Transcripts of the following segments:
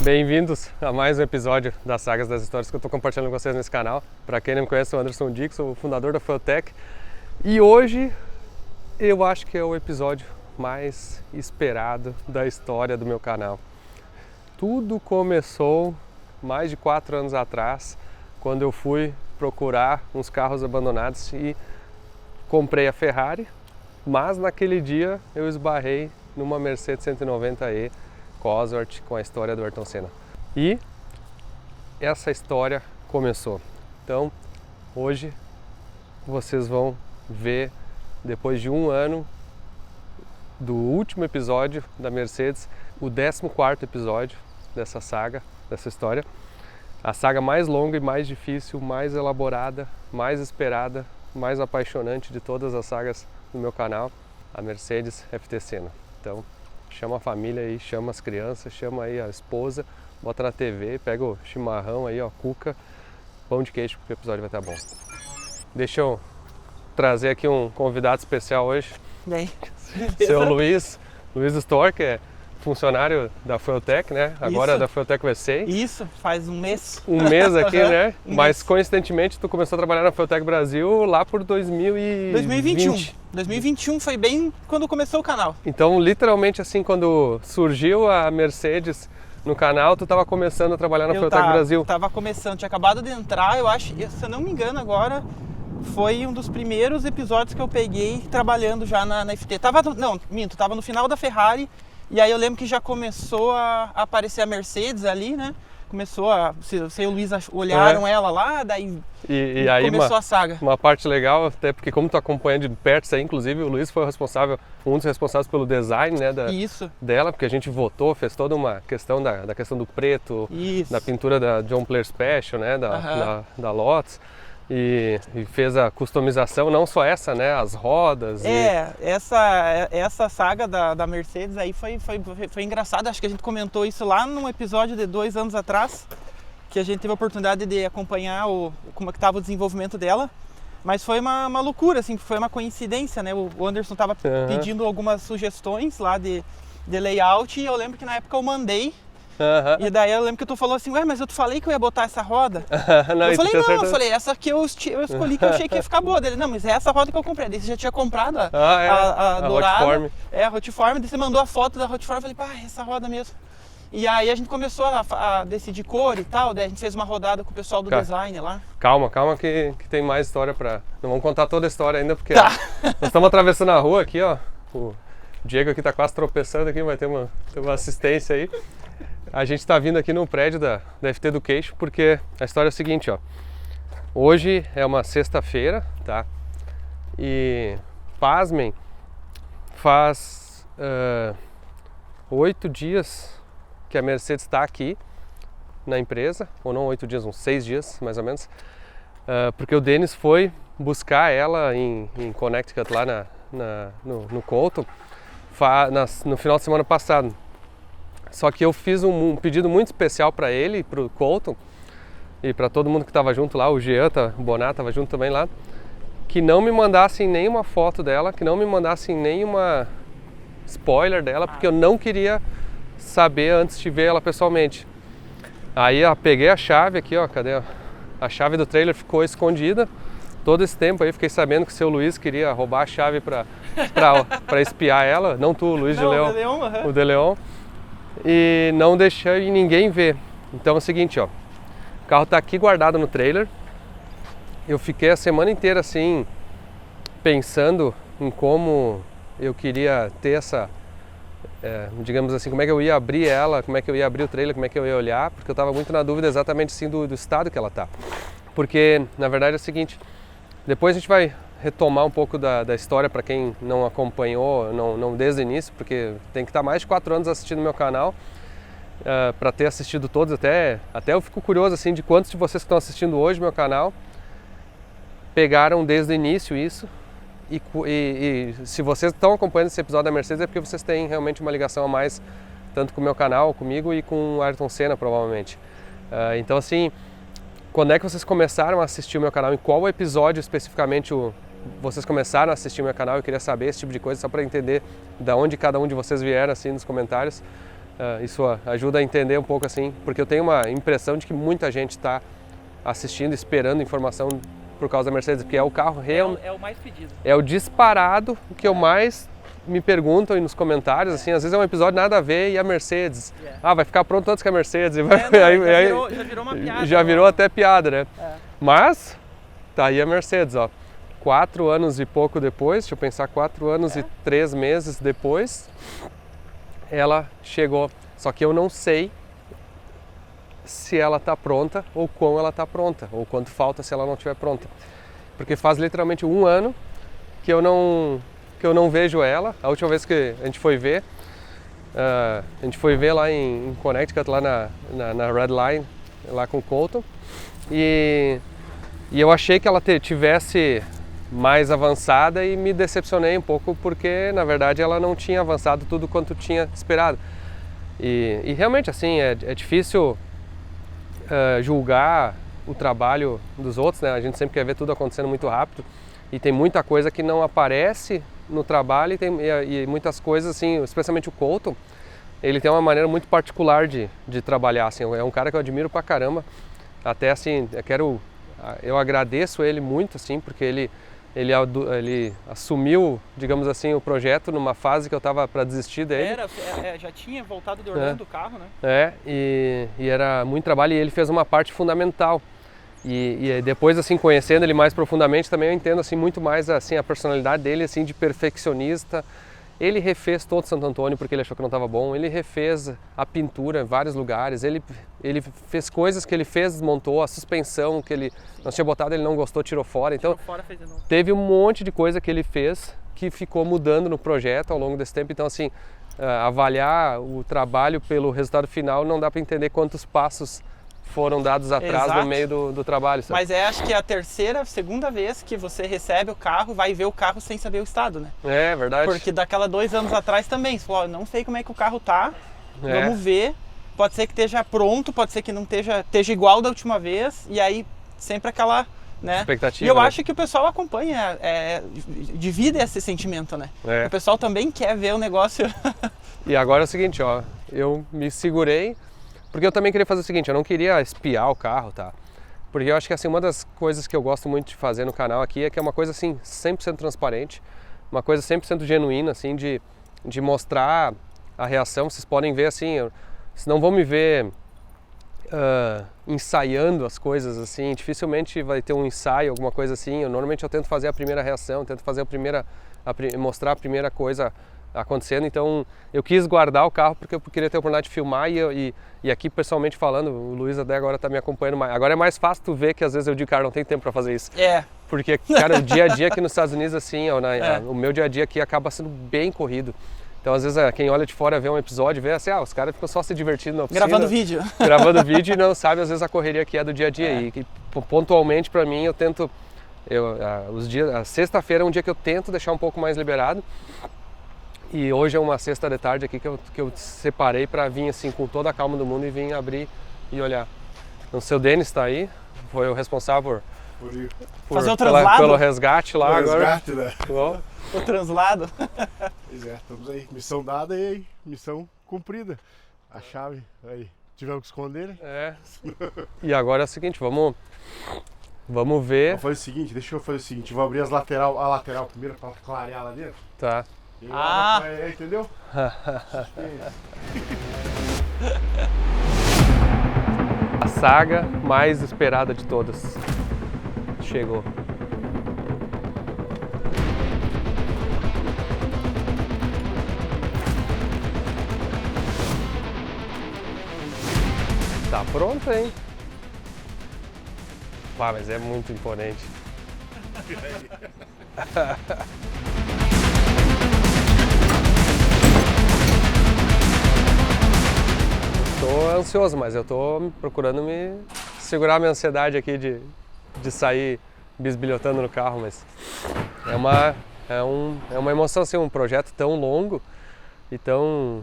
Bem-vindos a mais um episódio das Sagas das Histórias que eu estou compartilhando com vocês nesse canal. Para quem não me conhece, eu sou o Anderson Dick, sou o fundador da Fueltech. E hoje eu acho que é o episódio mais esperado da história do meu canal. Tudo começou mais de 4 anos atrás, quando eu fui procurar uns carros abandonados e comprei a Ferrari, mas naquele dia eu esbarrei numa Mercedes 190e Cosworth com a história do Ayrton Senna. E essa história começou. Então, hoje vocês vão ver, depois de um ano do último episódio da Mercedes, o 14º episódio dessa saga, dessa história. A saga mais longa e mais difícil, mais elaborada, mais esperada, mais apaixonante de todas as sagas do meu canal, a Mercedes FT Senna. Então, chama a família aí, chama as crianças, chama aí a esposa, bota na TV, pega o chimarrão aí, ó, cuca, pão de queijo, porque o episódio vai estar bom. Deixa eu trazer aqui um convidado especial hoje. Bem, Seu Luiz Storr, que é funcionário da Fueltech, né? Agora Isso. da Fueltech USA. Isso, faz um mês. Um mês aqui, né? Um Mas mês. coincidentemente tu começou a trabalhar na Fueltech Brasil lá por 2021. 2021 foi bem quando começou o canal. Então, literalmente assim, quando surgiu a Mercedes no canal, tu estava começando a trabalhar na Fueltech Brasil. Tava começando, tinha acabado de entrar, eu acho, se eu não me engano agora, foi um dos primeiros episódios que eu peguei trabalhando já na FT. Tava no final da Ferrari, e aí eu lembro que já começou a aparecer a Mercedes ali, né? Você e o Luiz olharam ela lá, daí E aí começou a saga. Uma parte legal, até porque como tu acompanha de perto isso aí, inclusive o Luiz foi um dos responsáveis pelo design, né, Isso. dela, porque a gente votou, fez toda uma questão da questão do preto, Isso. da pintura da John Player Special, né, da Lotus, e fez a customização, não só essa, né, as rodas. Essa saga da Mercedes aí foi engraçada. Acho que a gente comentou isso lá num episódio de 2 anos atrás, que a gente teve a oportunidade de acompanhar como é que estava o desenvolvimento dela. Mas foi uma loucura, assim, foi uma coincidência, né? O Anderson estava pedindo algumas sugestões lá de layout, e eu lembro que na época eu mandei. E daí eu lembro que tu falou assim, mas eu te falei que eu ia botar essa roda. Eu falei, essa aqui eu escolhi, que eu achei que ia ficar boa. Dele, não, mas é essa roda que eu comprei. Daí você já tinha comprado a dourada, Hotform. a Hotform, daí você mandou a foto da Hotform, eu falei, essa roda mesmo. E aí a gente começou a decidir cor e tal, daí a gente fez uma rodada com o pessoal do design lá. Calma que tem mais história Não vamos contar toda a história ainda, porque nós estamos atravessando a rua aqui, ó. O Diego aqui tá quase tropeçando aqui, vai ter uma assistência aí. A gente está vindo aqui no prédio da FT Education, porque a história é a seguinte, ó. Hoje é uma sexta-feira, tá? E, pasmem, faz 8 dias que a Mercedes está aqui na empresa, ou não 8 dias, uns 6 dias, mais ou menos, porque o Denis foi buscar ela em Connecticut, lá no Colton, no final de semana passado. Só que eu fiz um pedido muito especial para ele, para o Colton, e para todo mundo que estava junto lá, o Jean, o Boná estava junto também lá, que não me mandassem nenhuma foto dela, que não me mandassem nenhuma spoiler dela, porque eu não queria saber antes de ver ela pessoalmente. Aí eu peguei a chave aqui, ó, cadê? A chave do trailer ficou escondida. Todo esse tempo aí fiquei sabendo que o seu Luiz queria roubar a chave para espiar ela, não tu, o Luiz de Leão, o De Leon. E não deixei ninguém ver. Então é o seguinte, ó, o carro tá aqui guardado no trailer. Eu fiquei a semana inteira assim, pensando em como eu queria ter essa, digamos assim, como é que eu ia abrir ela, como é que eu ia abrir o trailer, como é que eu ia olhar, porque eu tava muito na dúvida exatamente assim do estado que ela tá. Porque, na verdade, é o seguinte, depois a gente vai retomar um pouco da história para quem não acompanhou, não desde o início, porque tem que estar mais de 4 anos assistindo meu canal para ter assistido todos. Até eu fico curioso assim de quantos de vocês que estão assistindo hoje meu canal pegaram desde o início isso. E se vocês estão acompanhando esse episódio da Mercedes é porque vocês têm realmente uma ligação a mais, tanto com o meu canal, comigo e com o Ayrton Senna, provavelmente. Então assim, quando é que vocês começaram a assistir o meu canal? Em qual episódio especificamente vocês começaram a assistir o meu canal? Eu queria saber esse tipo de coisa, só para entender de onde cada um de vocês vieram, assim, nos comentários. Isso ajuda a entender um pouco assim, porque eu tenho uma impressão de que muita gente está assistindo, esperando informação por causa da Mercedes, porque é o carro É o mais pedido. é o disparado o que eu mais me perguntam nos comentários, assim, às vezes é um episódio nada a ver e a Mercedes, vai ficar pronto antes que a Mercedes, Já virou uma piada. Já virou até piada, né? É. Mas tá aí a Mercedes, ó, 4 anos e pouco depois, deixa eu pensar, 4 anos e 3 meses depois, ela chegou, só que eu não sei se ela está pronta ou quão ela está pronta, ou quanto falta se ela não estiver pronta. Porque faz literalmente 1 ano que eu não vejo ela. A última vez que a gente foi ver lá em Connecticut, lá na Red Line, lá com o Colton. E eu achei que ela tivesse mais avançada e me decepcionei um pouco porque, na verdade, ela não tinha avançado tudo quanto tinha esperado. E realmente, assim, é difícil julgar o trabalho dos outros, né? A gente sempre quer ver tudo acontecendo muito rápido e tem muita coisa que não aparece no trabalho e muitas coisas, assim, especialmente o Colton, ele tem uma maneira muito particular de trabalhar, assim, é um cara que eu admiro pra caramba, até assim, eu agradeço ele muito, assim, porque ele assumiu, digamos assim, o projeto numa fase que eu estava para desistir dele. Já tinha voltado de Orlando o carro, né? E era muito trabalho e ele fez uma parte fundamental. E depois, assim, conhecendo ele mais profundamente, também eu entendo, assim, muito mais, assim, a personalidade dele, assim, de perfeccionista. Ele refez todo Santo Antônio porque ele achou que não estava bom, ele refez a pintura em vários lugares, ele fez coisas que ele fez, desmontou, a suspensão que nós tinha botado, ele não gostou, tirou fora. Então, teve um monte de coisa que ele fez que ficou mudando no projeto ao longo desse tempo. Então, assim, avaliar o trabalho pelo resultado final não dá para entender quantos passos foram dados atrás no meio do trabalho. Sabe? Mas acho que é a segunda vez que você recebe o carro, vai ver o carro sem saber o estado, né? É verdade. Porque daquela 2 anos atrás também, você falou, não sei como é que o carro tá, vamos ver, pode ser que esteja pronto, pode ser que não esteja igual da última vez, e aí sempre aquela, né? Expectativa. E eu acho que o pessoal acompanha, divide esse sentimento, né? O pessoal também quer ver o negócio. E agora é o seguinte, ó, eu me segurei, porque eu também queria fazer o seguinte, eu não queria espiar o carro, tá? Porque eu acho que assim, uma das coisas que eu gosto muito de fazer no canal aqui é que é uma coisa assim, 100% transparente, uma coisa 100% genuína, assim, de mostrar a reação. Vocês podem ver assim, vocês não vão me ver ensaiando as coisas assim, dificilmente vai ter um ensaio, alguma coisa assim. Normalmente eu tento fazer a primeira reação, tento fazer mostrar a primeira coisa acontecendo. Então eu quis guardar o carro porque eu queria ter a oportunidade de filmar e aqui pessoalmente falando, o Luiz até agora está me acompanhando mais. Agora é mais fácil tu ver que às vezes eu digo, cara, não tem tempo para fazer isso. Porque, cara, o dia a dia aqui nos Estados Unidos, assim, o meu dia a dia aqui acaba sendo bem corrido. Então, às vezes, quem olha de fora vê um episódio, vê assim, os caras ficam só se divertindo na oficina. Gravando vídeo. Gravando vídeo e não sabe, às vezes, a correria que é do dia a dia. E pontualmente, para mim, eu tento... a sexta-feira é um dia que eu tento deixar um pouco mais liberado. E hoje é uma sexta de tarde aqui que eu separei para vir assim com toda a calma do mundo e vir abrir e olhar. Então, o seu Denis está aí, foi o responsável por fazer o translado? Pelo resgate lá agora. Resgate, né? O translado. Pois é, estamos aí. Missão dada e aí, missão cumprida. A chave aí, tivemos que esconder, né? E agora é o seguinte, vamos ver. Vou fazer o seguinte, deixa eu fazer o seguinte, vou abrir a lateral primeiro para clarear lá dentro. Tá. Entendeu? A saga mais esperada de todas chegou. Tá pronto, hein? Mas é muito imponente. Tô ansioso, mas eu tô procurando me segurar a minha ansiedade aqui de sair bisbilhotando no carro, mas é uma emoção, assim, um projeto tão longo e tão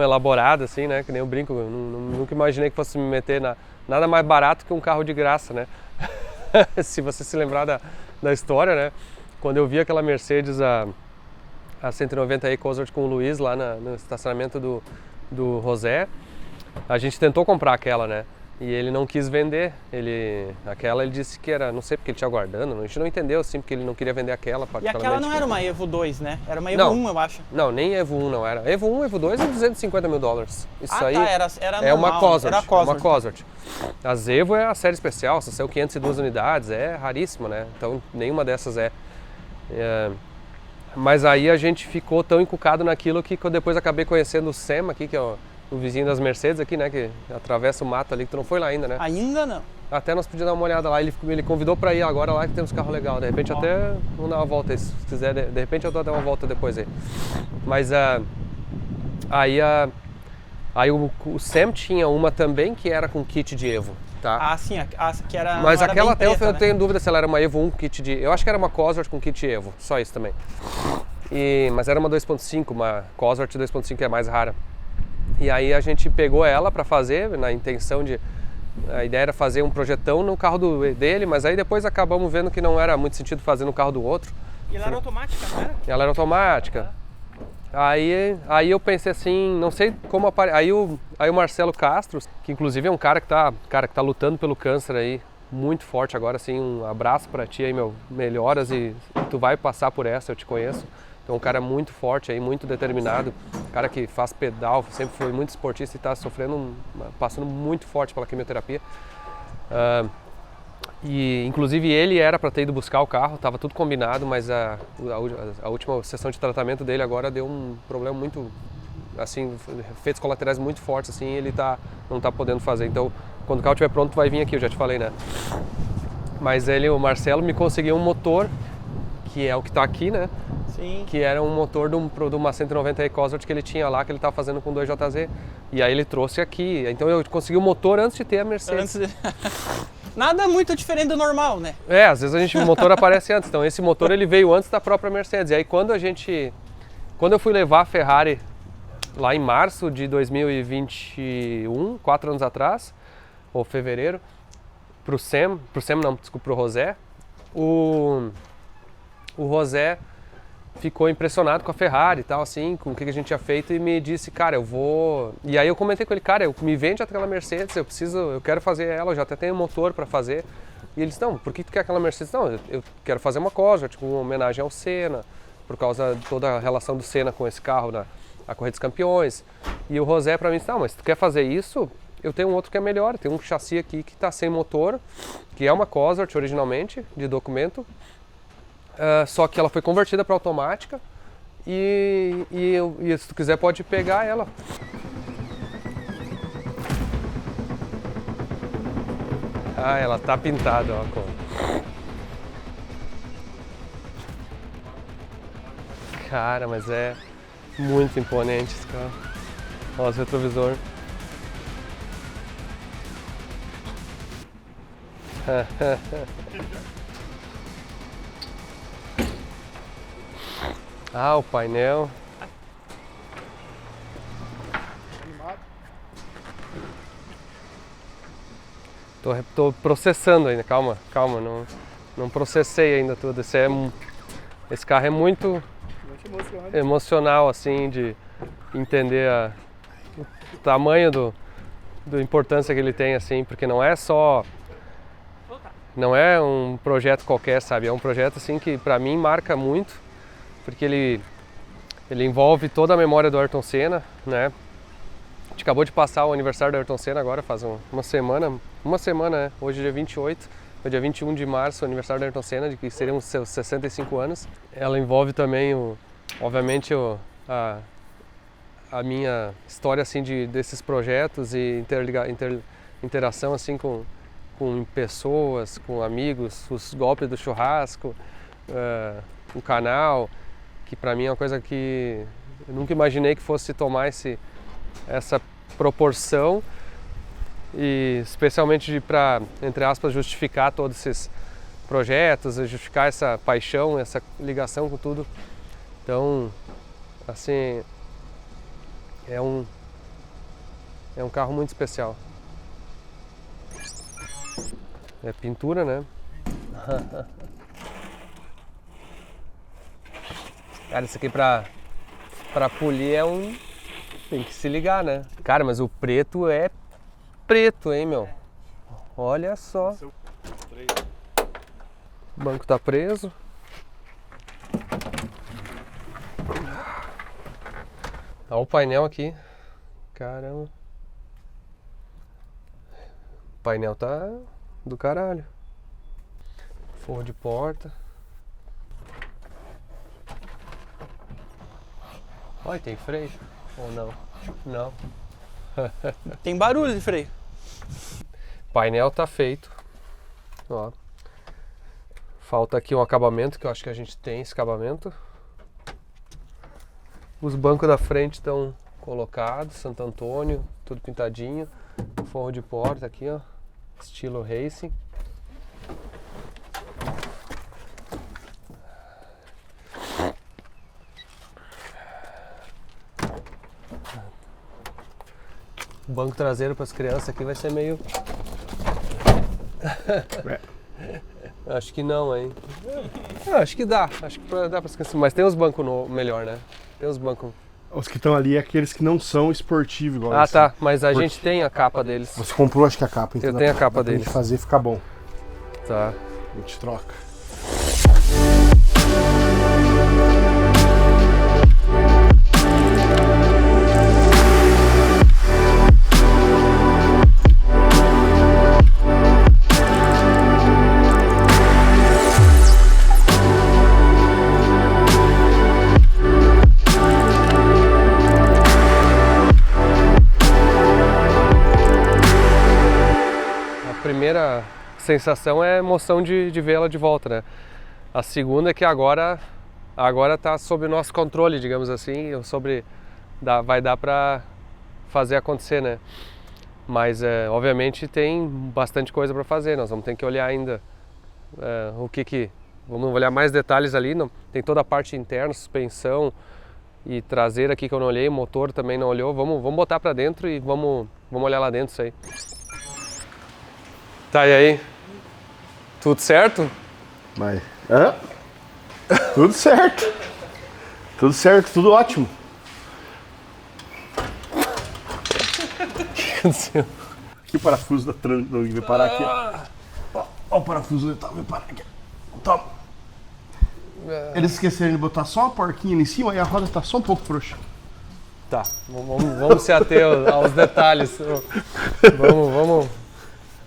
elaborado, assim, né, que nem eu brinco, eu nunca imaginei que fosse me meter nada mais barato que um carro de graça, né, se você se lembrar da história, né, quando eu vi aquela Mercedes a 190 E Cosworth com o Luiz lá no estacionamento do do José, a gente tentou comprar aquela, né? E ele não quis vender, aquela ele disse que era, não sei porque ele tinha guardando, a gente não entendeu assim, porque ele não queria vender aquela E particularmente. aquela não era uma Evo 2, né? Era uma Evo Não. 1, eu acho. Não, nem Evo 1 não era. Evo 1, Evo 2 é $250 mil. Isso aí tá, era é normal, uma Cosworth, era a Cosworth. uma Cosworth. A Evo é a série especial, só saiu 502 unidades, é raríssima, né? Então nenhuma dessas é. Mas aí a gente ficou tão encucado naquilo que eu depois acabei conhecendo o Sam aqui, que é o vizinho das Mercedes aqui, né? Que atravessa o mato ali, que tu não foi lá ainda, né? Ainda não. Até nós podíamos dar uma olhada lá, ele convidou pra ir agora lá que temos carro legal. De repente até vamos dar uma volta aí, se quiser, de repente eu dou até uma volta depois aí. Mas aí o Sam tinha uma também que era com kit de Evo, tá? Ah, sim, que era. Mas não era aquela bem até preta, eu né? tenho dúvida se ela era uma Evo 1 com kit de... Eu acho que era uma Cosworth com kit Evo, só isso também. Mas era uma 2.5, uma Cosworth 2.5 que é mais rara. E aí a gente pegou ela para fazer, na intenção de... A ideia era fazer um projetão no carro dele, mas aí depois acabamos vendo que não era muito sentido fazer no carro do outro. E ela era automática, não era? Ela era automática. Aí eu pensei assim, não sei como aí o Marcelo Castro, que inclusive é um cara que tá lutando pelo câncer aí, muito forte agora, assim, um abraço para ti aí, meu, melhoras e tu vai passar por essa, eu te conheço. Então um cara muito forte aí, muito determinado, cara que faz pedal, sempre foi muito esportista e está passando muito forte pela quimioterapia. E inclusive ele era para ter ido buscar o carro, estava tudo combinado, mas a última sessão de tratamento dele agora deu um problema muito, assim, efeitos colaterais muito fortes, assim, ele não está podendo fazer. Então quando o carro estiver pronto vai vir aqui, eu já te falei, né? Mas o Marcelo me conseguiu um motor, que é o que está aqui, né? Sim. Que era um motor de uma 190 Cosworth que ele tinha lá, que ele estava fazendo com 2JZ. E aí ele trouxe aqui. Então eu consegui o motor antes de ter a Mercedes. Nada muito diferente do normal, né? Às vezes o motor aparece antes. Então esse motor ele veio antes da própria Mercedes. E aí quando eu fui levar a Ferrari lá em março de 2021, 4 anos atrás, ou fevereiro, pro José, o José ficou impressionado com a Ferrari e tal, assim, com o que a gente tinha feito e me disse, cara, eu vou... E aí eu comentei com ele, cara, me vende aquela Mercedes, eu quero fazer ela, eu já até tenho motor para fazer. E ele disse, não, por que tu quer aquela Mercedes? Não, eu quero fazer uma Cosworth, tipo, uma homenagem ao Senna, por causa de toda a relação do Senna com esse carro na Corrida dos Campeões. E o José para mim disse, não, mas se tu quer fazer isso, eu tenho um outro que é melhor, tem um chassi aqui que está sem motor, que é uma Cosworth originalmente, de documento, só que ela foi convertida para automática e se tu quiser pode pegar ela. Ela tá pintada, ó. Cara, mas é muito imponente esse carro. Ó, os retrovisor. O painel. Tô processando ainda, calma, não processei ainda tudo. Esse carro é muito emocional, assim, de entender o tamanho da importância que ele tem, assim, porque não é um projeto qualquer, sabe? É um projeto, assim, que pra mim marca muito, porque ele envolve toda a memória do Ayrton Senna, né? A gente acabou de passar o aniversário do Ayrton Senna agora, faz uma semana, né? Hoje é dia 28, no dia 21 de março, o aniversário do Ayrton Senna, de que seriam os seus 65 anos. Ela envolve também, obviamente, a minha história, assim, desses projetos e interação, assim, com pessoas, com amigos, os golpes do churrasco, o canal, que para mim é uma coisa que eu nunca imaginei que fosse tomar essa proporção, e especialmente para, entre aspas, justificar todos esses projetos, justificar essa paixão, essa ligação com tudo. Então, assim, é um carro muito especial. É pintura, né? Cara, isso aqui pra polir é um Tem que se ligar, né? Cara, mas o preto é preto, hein, meu? Olha só. O banco tá preso. Olha o painel aqui. Caramba. O painel tá do caralho. Forro de porta. Olha, tem freio. Ou não? Não. Tem barulho de freio. Painel tá feito. Ó. Falta aqui um acabamento, que eu acho que a gente tem esse acabamento. Os bancos da frente estão colocados, Santo Antônio, tudo pintadinho. Forro de porta aqui, ó. Estilo racing. O banco traseiro para as crianças aqui vai ser meio... Acho que não, hein? Acho que dá. Acho que dá para as crianças. Mas tem os bancos melhor, né? Tem os bancos... Os que estão ali é aqueles que não são esportivos igual Ah, esse. tá. Mas a gente tem a capa deles. Você comprou, acho que a capa. Então Eu tenho a capa dá pra deles. gente fazer ficar bom. Tá. A gente troca. A primeira sensação é emoção de vê-la de volta, né? A segunda é que agora tá sob o nosso controle, digamos assim, vai dar para fazer acontecer, né? Mas obviamente tem bastante coisa para fazer, nós vamos ter que olhar ainda vamos olhar mais detalhes ali, não, tem toda a parte interna, suspensão e traseira aqui que eu não olhei, motor também não olhou, vamos botar para dentro e vamos olhar lá dentro isso aí. Tá, e aí? Tudo certo? Mas... Hã? Tudo certo. Tudo certo, tudo ótimo. O que aconteceu? Aqui o parafuso da trânsito, vai parar aqui, ó. Ó o parafuso, vai parar aqui. Toma. Eles esqueceram de botar só uma porquinha ali em cima e a roda tá só um pouco frouxa. Tá, vamos se ater aos detalhes.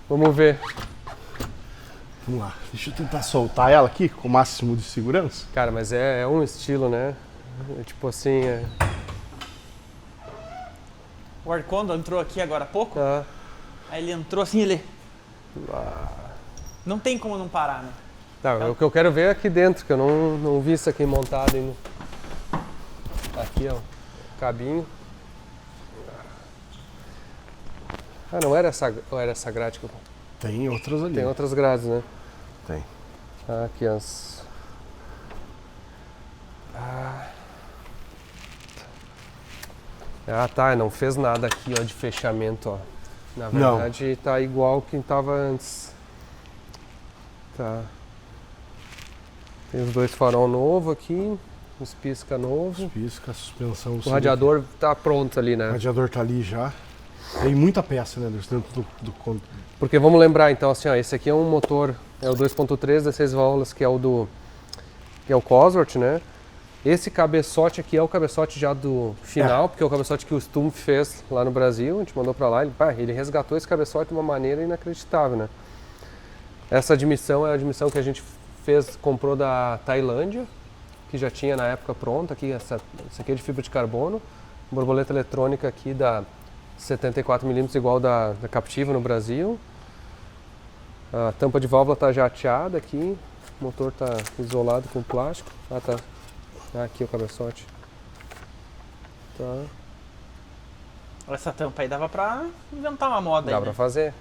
Vamos ver. Vamos lá, deixa eu tentar soltar ela aqui com o máximo de segurança. Cara, mas é um estilo, né? Tipo assim, O Arcondo entrou aqui agora há pouco. Tá. Aí ele entrou assim, ele... Não tem como não parar, né? Tá, o que eu quero ver é aqui dentro, que eu não vi isso aqui montado ainda. Aqui, ó, cabinho. Ah, não era essa grade que eu... Tem outras ali. Tem outras grades, né? Tem. Ah, aqui as... Ah, tá, não fez nada aqui, ó, de fechamento, ó. Na verdade, tá igual que tava antes. Tá. Tem os dois farol novo aqui, os pisca novo. Pisca, suspensão. O radiador tá pronto ali, O né? radiador tá ali já. Tem muita peça, né, dentro do... Porque vamos lembrar então assim, ó, esse aqui é um motor, é o 2.3 16 válvulas, que é o Cosworth, né? Esse cabeçote aqui é o cabeçote já do final, porque é o cabeçote que o Stumpf fez lá no Brasil, a gente mandou pra lá, ele resgatou esse cabeçote de uma maneira inacreditável, né? Essa admissão é a admissão que a gente comprou da Tailândia, que já tinha na época pronta, aqui, essa aqui é de fibra de carbono, borboleta eletrônica aqui da 74mm igual da Captiva no Brasil. A tampa de válvula está jateada aqui, o motor está isolado com plástico. Ah, tá. Aqui o cabeçote. Tá. Essa tampa aí dava pra inventar uma moda aí, Dá né? pra fazer.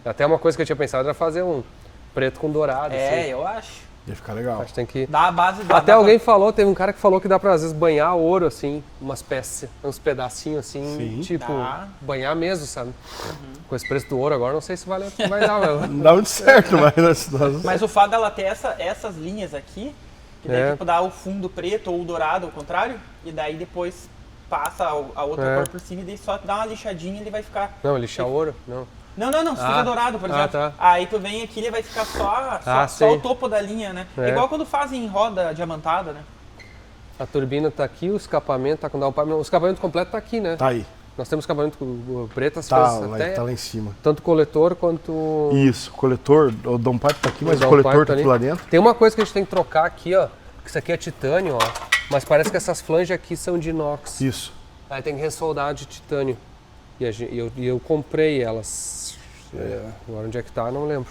Até uma coisa que eu tinha pensado era fazer um preto com dourado. assim. Eu acho. Ia ficar legal. Acho que tem que... Dá a base... Até alguém falou, teve um cara que falou que dá pra às vezes banhar ouro assim, umas peças, uns pedacinhos assim, Sim. tipo, Dá. banhar mesmo, sabe? Com esse preço do ouro agora, não sei se vai dar, velho. Não dá muito certo, mas... Mas o fato dela ter essas linhas aqui, que daí tipo dá o fundo preto ou o dourado, ao contrário, e daí depois passa a outra cor por cima e daí só dá uma lixadinha e ele vai ficar... Não, lixar ouro? Não. Não, se fica dourado, por exemplo. Tá. Aí tu vem aqui, ele vai ficar só o topo da linha, né? É. Igual quando fazem roda diamantada, né? A turbina tá aqui, o escapamento tá com downpipe. O escapamento completo tá aqui, né? Tá aí. Nós temos escapamento com pretas, Tá até lá em cima. tanto coletor quanto... Isso, o coletor, o downpipe tá aqui, mas o downpipe coletor tá ali. aqui lá dentro. Tem uma coisa que a gente tem que trocar aqui, ó. Que isso aqui é titânio, ó. Mas parece que essas flanges aqui são de inox. Isso. Aí tem que ressoldar de titânio. E eu comprei elas. Agora onde é que tá, não lembro.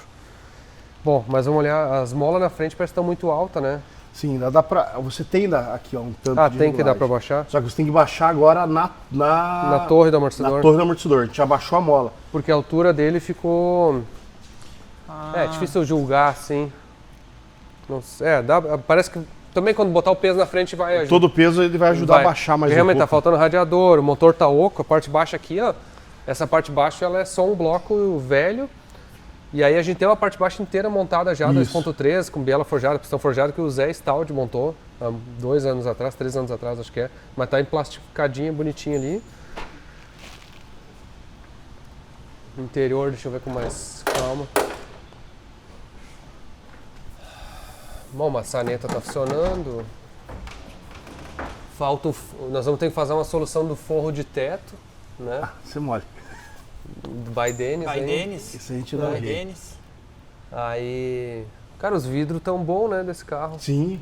Bom, mas vamos olhar, as molas na frente parece que estão muito altas, né? Sim, dá pra... Você tem aqui, ó, um tanto de Tem que dar regulagem. pra baixar? Só que você tem que baixar agora na torre do amortecedor. Na torre do amortecedor. A gente já baixou a mola. Porque a altura dele ficou... É difícil julgar, assim. Não sei, parece que também quando botar o peso na frente vai ajudar. Todo o peso ele vai ajudar a baixar mais um realmente pouco. tá faltando radiador, o motor tá oco, a parte baixa aqui, ó. Essa parte baixa ela é só um bloco velho. E aí a gente tem uma parte baixa inteira montada já, 2.3, com biela forjada, pistão forjado, que o Zé Staldi montou há 2 anos atrás, 3 anos atrás, acho que é. Mas tá emplastificadinha, bonitinha ali. Interior, deixa eu ver com mais calma. Bom, a maçaneta tá funcionando. Nós vamos ter que fazer uma solução do forro de teto, né? Você mole. By Dennis. By Dennis. Isso a gente não By Dennis. Aí... Cara, os vidros tão bons, né, desse carro. Sim.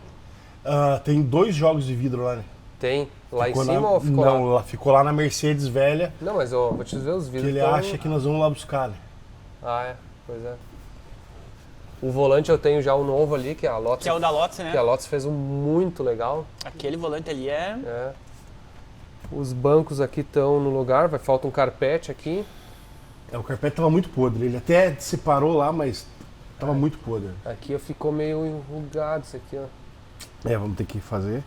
Tem 2 jogos de vidro lá, né? Tem. Lá Ficou em cima ou ficou Não, lá? ficou lá na Mercedes velha. Não, mas eu vou te dizer os vidros. Que ele acha que nós vamos lá buscar, né? Pois é. O volante eu tenho já o novo ali, que é a Lotus. Que é o da Lotus, né? Que a Lotus fez um muito legal. Aquele volante ali é... Os bancos aqui estão no lugar, falta um carpete aqui. O carpete tava muito podre. Ele até separou lá, mas tava muito podre. Aqui ficou meio enrugado isso aqui, ó. Vamos ter que fazer.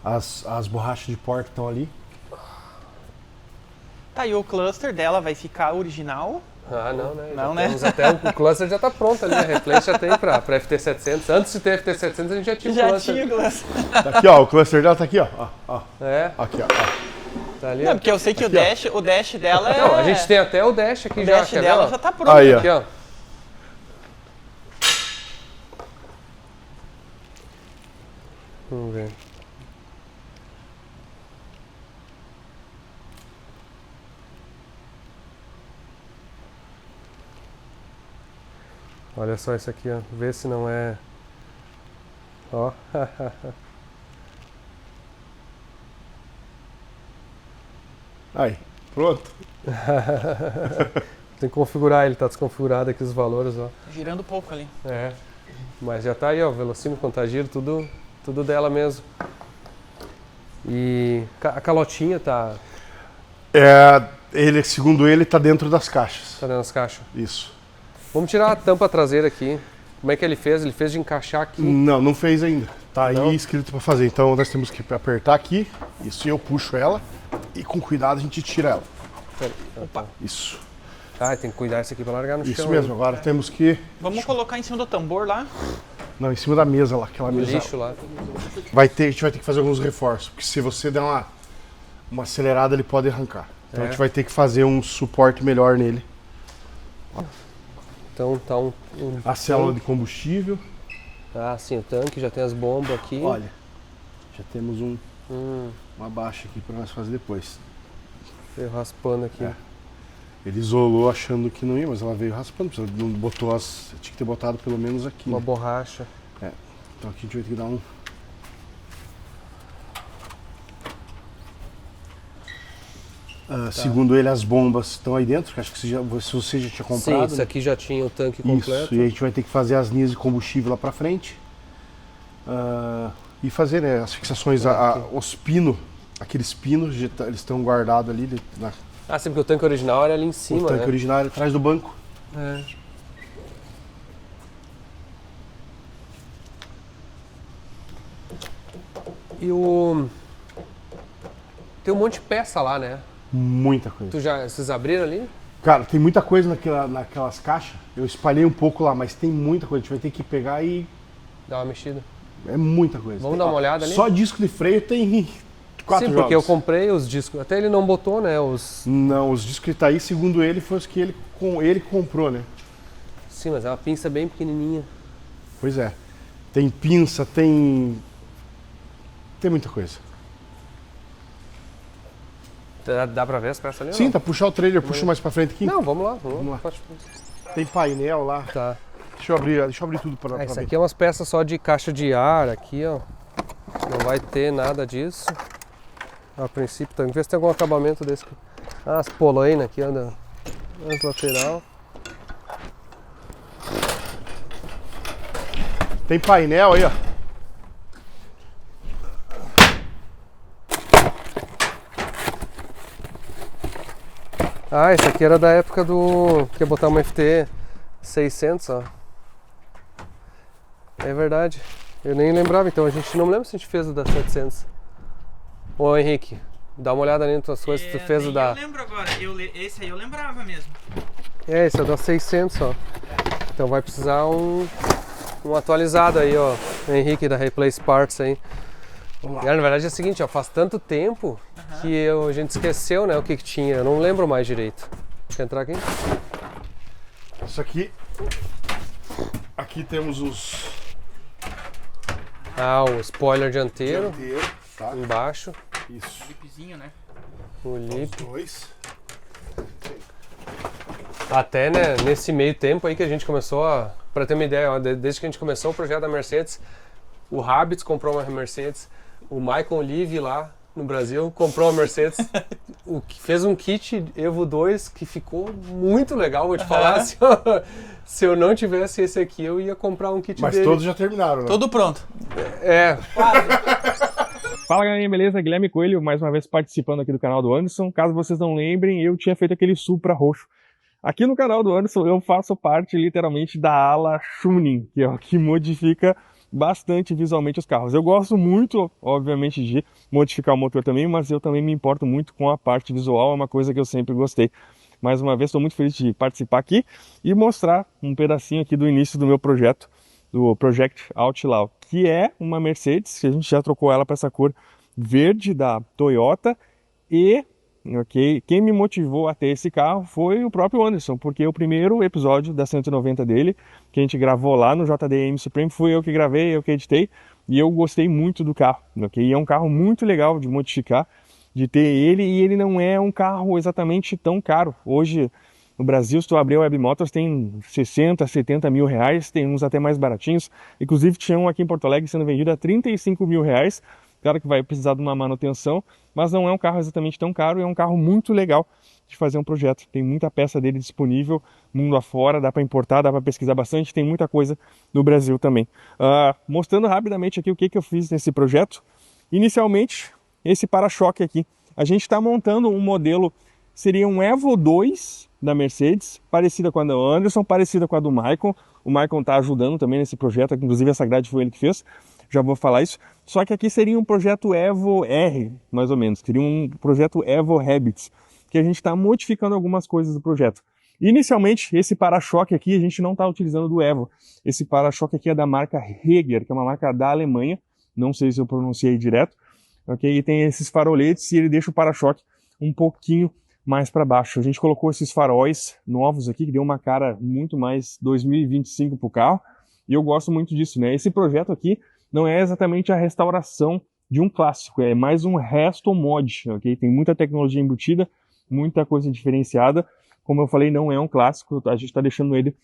As borrachas de porta estão ali. Tá, e o cluster dela vai ficar original? Não, né? Não, já né? temos até o cluster já tá pronto ali, a replace já tem pra FT700. Antes de ter FT700 a gente já tinha o cluster. Já tinha o cluster. Tá aqui, ó. O cluster dela tá aqui, ó. Aqui, ó. Tá ali, Não, ó. porque eu sei que o dash dela é... Não, a gente tem até o dash aqui o já. dash dela já tá pronto. Aí, ó. Aqui, ó. Vamos ver. Olha só isso aqui, ó. Vê se não é... Ó. Aí, pronto. Tem que configurar ele, tá desconfigurado aqui os valores, ó. Girando um pouco ali. Mas já tá aí, ó, velocímetro, contagiro, tudo dela mesmo. E a calotinha tá Segundo ele, tá dentro das caixas. dentro das caixas. Isso. Vamos tirar a tampa traseira aqui. Como é que ele fez? Ele fez de encaixar aqui. Não fez ainda. Tá Não? aí escrito pra fazer. Então nós temos que apertar aqui. Isso, e eu puxo ela. E com cuidado a gente tira ela. Opa. Isso. Tem que cuidar isso aqui pra largar no chão. Isso mesmo. Agora temos que... Vamos colocar em cima do tambor lá. Não, em cima da mesa lá. Aquela No mesa. lixo lá. A gente vai ter que fazer alguns reforços. Porque se você der uma acelerada, ele pode arrancar. Então a gente vai ter que fazer um suporte melhor nele. Então tá A célula de combustível. Sim, o tanque, já tem as bombas aqui. Olha, já temos uma baixa aqui para nós fazer depois. Veio raspando aqui. Ele isolou achando que não ia, mas ela veio raspando. Não botou tinha que ter botado pelo menos aqui. Uma né? borracha. Então aqui a gente vai ter que dar um... Segundo ele, as bombas estão aí dentro, que acho que se você já tinha comprado. Sim, isso aqui já tinha o tanque completo. Isso, e a gente vai ter que fazer as linhas de combustível lá pra frente. E fazer, né, as fixações, os pinos, aqueles pinos, eles estão guardados ali. Sim, porque o tanque original era ali em cima, o tanque né? original era atrás do banco. E tem um monte de peça lá, né? Muita coisa. Vocês abriram ali? Cara, tem muita coisa naquelas caixas. Eu espalhei um pouco lá, mas tem muita coisa. A gente vai ter que pegar e... Dá uma mexida. É muita coisa. Vamos dar uma olhada ali? Só disco de freio tem 4 Sim, jogos. porque eu comprei os discos. Até ele não botou, né? Não, os discos que tá aí, segundo ele, foi os que ele comprou, né? Sim, mas é uma pinça bem pequenininha. Pois é. Tem pinça, tem muita coisa. Dá pra ver as peças ali? ou Sim, não? tá, puxar o trailer, puxa mais pra frente aqui. Não, vamos lá. Vamos lá. Pode- Tem painel lá. Tá. Deixa eu abrir tudo pra Isso ver. aqui é umas peças só de caixa de ar aqui, ó. Não vai ter nada disso. A princípio, então, ver se tem algum acabamento desse. Ah, as polainas aqui, ó, as lateral. Tem painel aí, ó. Ah, esse aqui era da época do... que ia botar uma FT 600, ó. É verdade. Eu nem lembrava, então. A gente não lembra se a gente fez o da 700. Ô, Henrique, dá uma olhada ali nas tuas coisas. Tu fez o da... Eu lembro agora, esse aí eu lembrava mesmo. É, esse é o da 600, ó. Então vai precisar um atualizado aí, ó. Henrique da Replace Parts aí. Vamos E, lá. na verdade é o seguinte, ó. Faz tanto tempo que a gente esqueceu, né, o que tinha. Eu não lembro mais direito. Quer entrar aqui? Isso aqui. Aqui temos os Ah, o spoiler dianteiro. tá? Embaixo. Isso. Lipzinho, né? O lip. Os dois. Até, né, nesse meio tempo aí que a gente começou a... Pra ter uma ideia, ó, desde que a gente começou o projeto da Mercedes, o Habits comprou uma Mercedes, o Michael Live lá no Brasil comprou uma Mercedes, fez um kit Evo 2 que ficou muito legal, vou te falar. Se eu não tivesse esse aqui, eu ia comprar um kit Mas dele. todos já terminaram, né? Tudo pronto. É, Fala galerinha, beleza? Guilherme Coelho, mais uma vez participando aqui do canal do Anderson. Caso vocês não lembrem, eu tinha feito aquele Supra roxo. Aqui no canal do Anderson eu faço parte literalmente da ala tuning, que é o que modifica bastante visualmente os carros. Eu gosto muito, obviamente, de modificar o motor também, mas eu também me importo muito com a parte visual, é uma coisa que eu sempre gostei. Mais uma vez, estou muito feliz de participar aqui e mostrar um pedacinho aqui do início do meu projeto, do Project Outlaw, que é uma Mercedes, que a gente já trocou ela para essa cor verde da Toyota. E quem me motivou a ter esse carro foi o próprio Anderson, porque o primeiro episódio da 190 dele, que a gente gravou lá no JDM Supreme, fui eu que gravei, eu que editei, e eu gostei muito do carro. E é um carro muito legal de modificar, de ter ele, e ele não é um carro exatamente tão caro. Hoje, no Brasil, se tu abrir a Web Motors, tem 60, 70 mil reais, tem uns até mais baratinhos. Inclusive, tinha um aqui em Porto Alegre sendo vendido a 35 mil reais. Claro que vai precisar de uma manutenção, mas não é um carro exatamente tão caro, é um carro muito legal de fazer um projeto. Tem muita peça dele disponível, mundo afora, dá para importar, dá para pesquisar bastante, tem muita coisa no Brasil também. Mostrando rapidamente aqui o que eu fiz nesse projeto. Inicialmente, esse para-choque aqui. A gente está montando um modelo, seria um Evo 2 da Mercedes, parecida com a do Anderson, parecida com a do Michael. O Michael está ajudando também nesse projeto, inclusive essa grade foi ele que fez, já vou falar isso. Só que aqui seria um projeto Evo R, mais ou menos, seria um projeto Evo Habits, que a gente está modificando algumas coisas do projeto. Inicialmente, esse para-choque aqui a gente não está utilizando do Evo. Esse para-choque aqui é da marca Heger, que é uma marca da Alemanha, não sei se eu pronunciei direto, ok? E tem esses faroletes e ele deixa o para-choque um pouquinho mais para baixo. A gente colocou esses faróis novos aqui, que deu uma cara muito mais 2025 para o carro, e eu gosto muito disso, né? Esse projeto aqui não é exatamente a restauração de um clássico, é mais um resto mod, ok? Tem muita tecnologia embutida, muita coisa diferenciada. Como eu falei, não é um clássico, a gente está deixando ele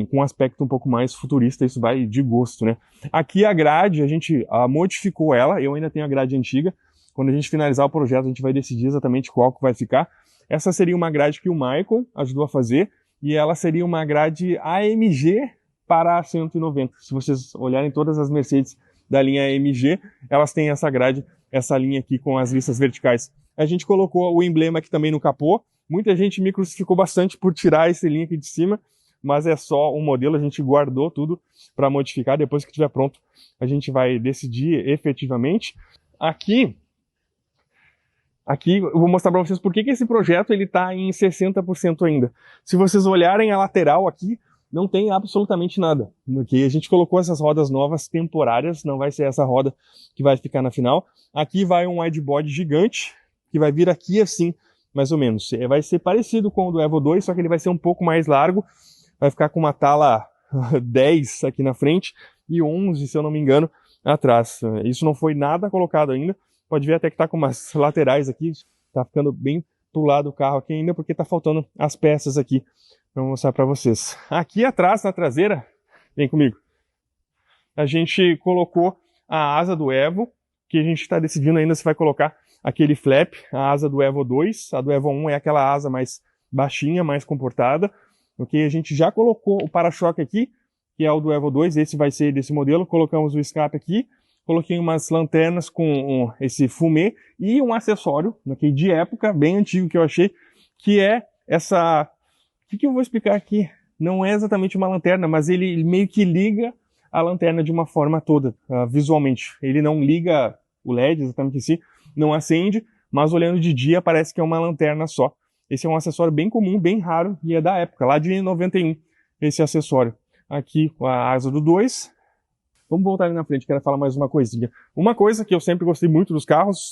com um aspecto um pouco mais futurista, isso vai de gosto, né? Aqui a grade, a gente modificou ela, eu ainda tenho a grade antiga. Quando a gente finalizar o projeto, a gente vai decidir exatamente qual que vai ficar. Essa seria uma grade que o Michael ajudou a fazer, e ela seria uma grade AMG para a 190. Se vocês olharem todas as Mercedes da linha AMG, elas têm essa grade, essa linha aqui com as listas verticais. A gente colocou o emblema aqui também no capô. Muita gente me crucificou bastante por tirar esse link aqui de cima, mas é só um modelo, a gente guardou tudo para modificar. Depois que estiver pronto, a gente vai decidir efetivamente. Aqui eu vou mostrar para vocês por que esse projeto está em 60% ainda. Se vocês olharem a lateral aqui, não tem absolutamente nada. Okay? A gente colocou essas rodas novas temporárias, não vai ser essa roda que vai ficar na final. Aqui vai um widebody gigante, que vai vir aqui assim, mais ou menos. Vai ser parecido com o do Evo 2, só que ele vai ser um pouco mais largo. Vai ficar com uma tala 10 aqui na frente e 11, se eu não me engano, atrás. Isso não foi nada colocado ainda. Pode ver até que tá com umas laterais aqui. Tá ficando bem pro lado do carro aqui ainda, porque tá faltando as peças aqui. Vou mostrar para vocês. Aqui atrás, na traseira, vem comigo. A gente colocou a asa do Evo, que a gente está decidindo ainda se vai colocar aquele flap, a asa do Evo 2. A do Evo 1 é aquela asa mais baixinha, mais comportada. Okay? A gente já colocou o para-choque aqui, que é o do Evo 2, esse vai ser desse modelo. Colocamos o escape aqui, coloquei umas lanternas com esse fumê e um acessório, okay, de época, bem antigo que eu achei, que é essa... O que eu vou explicar aqui? Não é exatamente uma lanterna, mas ele meio que liga a lanterna de uma forma toda, visualmente. Ele não liga o LED exatamente em si, não acende, mas olhando de dia parece que é uma lanterna só. Esse é um acessório bem comum, bem raro, e é da época, lá de 91, esse acessório. Aqui a asa do 2. Vamos voltar ali na frente, quero falar mais uma coisinha. Uma coisa que eu sempre gostei muito dos carros,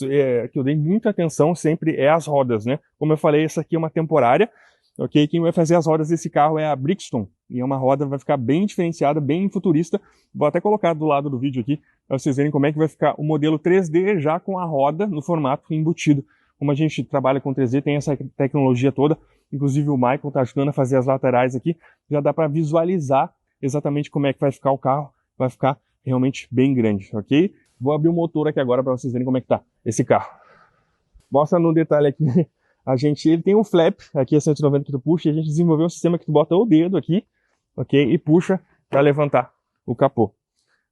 que eu dei muita atenção sempre, é as rodas, né? Como eu falei, essa aqui é uma temporária, ok? Quem vai fazer as rodas desse carro é a Brixton, e é uma roda que vai ficar bem diferenciada, bem futurista. Vou até colocar do lado do vídeo aqui, para vocês verem como é que vai ficar o modelo 3D já com a roda no formato embutido. Como a gente trabalha com 3D, tem essa tecnologia toda, inclusive o Michael está ajudando a fazer as laterais aqui, já dá para visualizar exatamente como é que vai ficar o carro, vai ficar realmente bem grande, ok? Vou abrir o motor aqui agora para vocês verem como é que tá esse carro. Mostra no detalhe aqui, ele tem um flap aqui a 190 que tu puxa, e a gente desenvolveu um sistema que tu bota o dedo aqui, ok? E puxa para levantar o capô,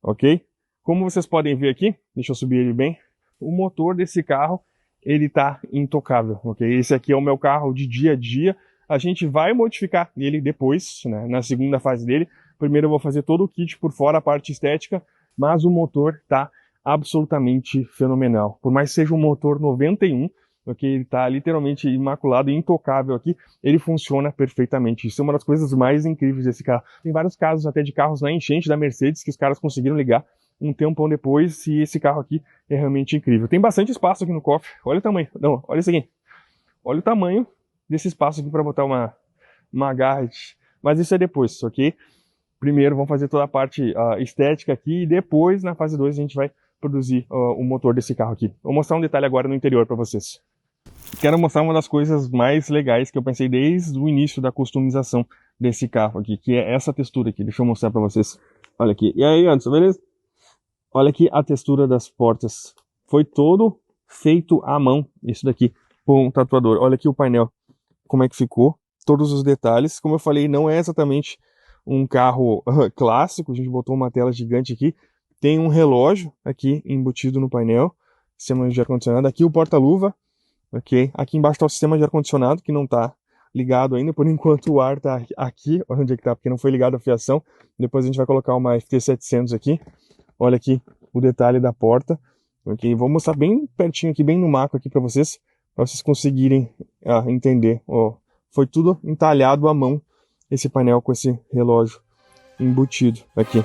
ok? Como vocês podem ver aqui, deixa eu subir ele bem, o motor desse carro, ele tá intocável, ok? Esse aqui é o meu carro de dia a dia, a gente vai modificar ele depois, né, na segunda fase dele. Primeiro eu vou fazer todo o kit por fora, a parte estética, mas o motor tá absolutamente fenomenal. Por mais que seja um motor 91, ok, ele tá literalmente imaculado e intocável aqui, ele funciona perfeitamente. Isso é uma das coisas mais incríveis desse carro. Tem vários casos até de carros na enchente da Mercedes que os caras conseguiram ligar um tempão depois, e esse carro aqui é realmente incrível. Tem bastante espaço aqui no cofre, olha o tamanho, não, olha isso aqui, olha o tamanho desse espaço aqui para botar uma garra, mas isso é depois, ok? Primeiro vamos fazer toda a parte estética aqui, e depois na fase 2 a gente vai produzir o motor desse carro aqui. Vou mostrar um detalhe agora no interior para vocês. Quero mostrar uma das coisas mais legais que eu pensei desde o início da customização desse carro aqui, que é essa textura aqui, deixa eu mostrar para vocês. Olha aqui, e aí Anderson, beleza? Olha aqui a textura das portas. Foi todo feito à mão, isso daqui, por um tatuador. Olha aqui o painel, como é que ficou. Todos os detalhes. Como eu falei, não é exatamente um carro clássico. A gente botou uma tela gigante aqui. Tem um relógio aqui embutido no painel. Sistema de ar-condicionado. Aqui o porta-luva. Okay. Aqui embaixo está o sistema de ar-condicionado, que não está ligado ainda. Por enquanto o ar está aqui. Olha onde é que está, porque não foi ligado a fiação. Depois a gente vai colocar uma FT700 aqui. Olha aqui o detalhe da porta, ok? Vou mostrar bem pertinho aqui, bem no macro aqui para vocês conseguirem entender. Ó, foi tudo entalhado à mão, esse painel com esse relógio embutido aqui.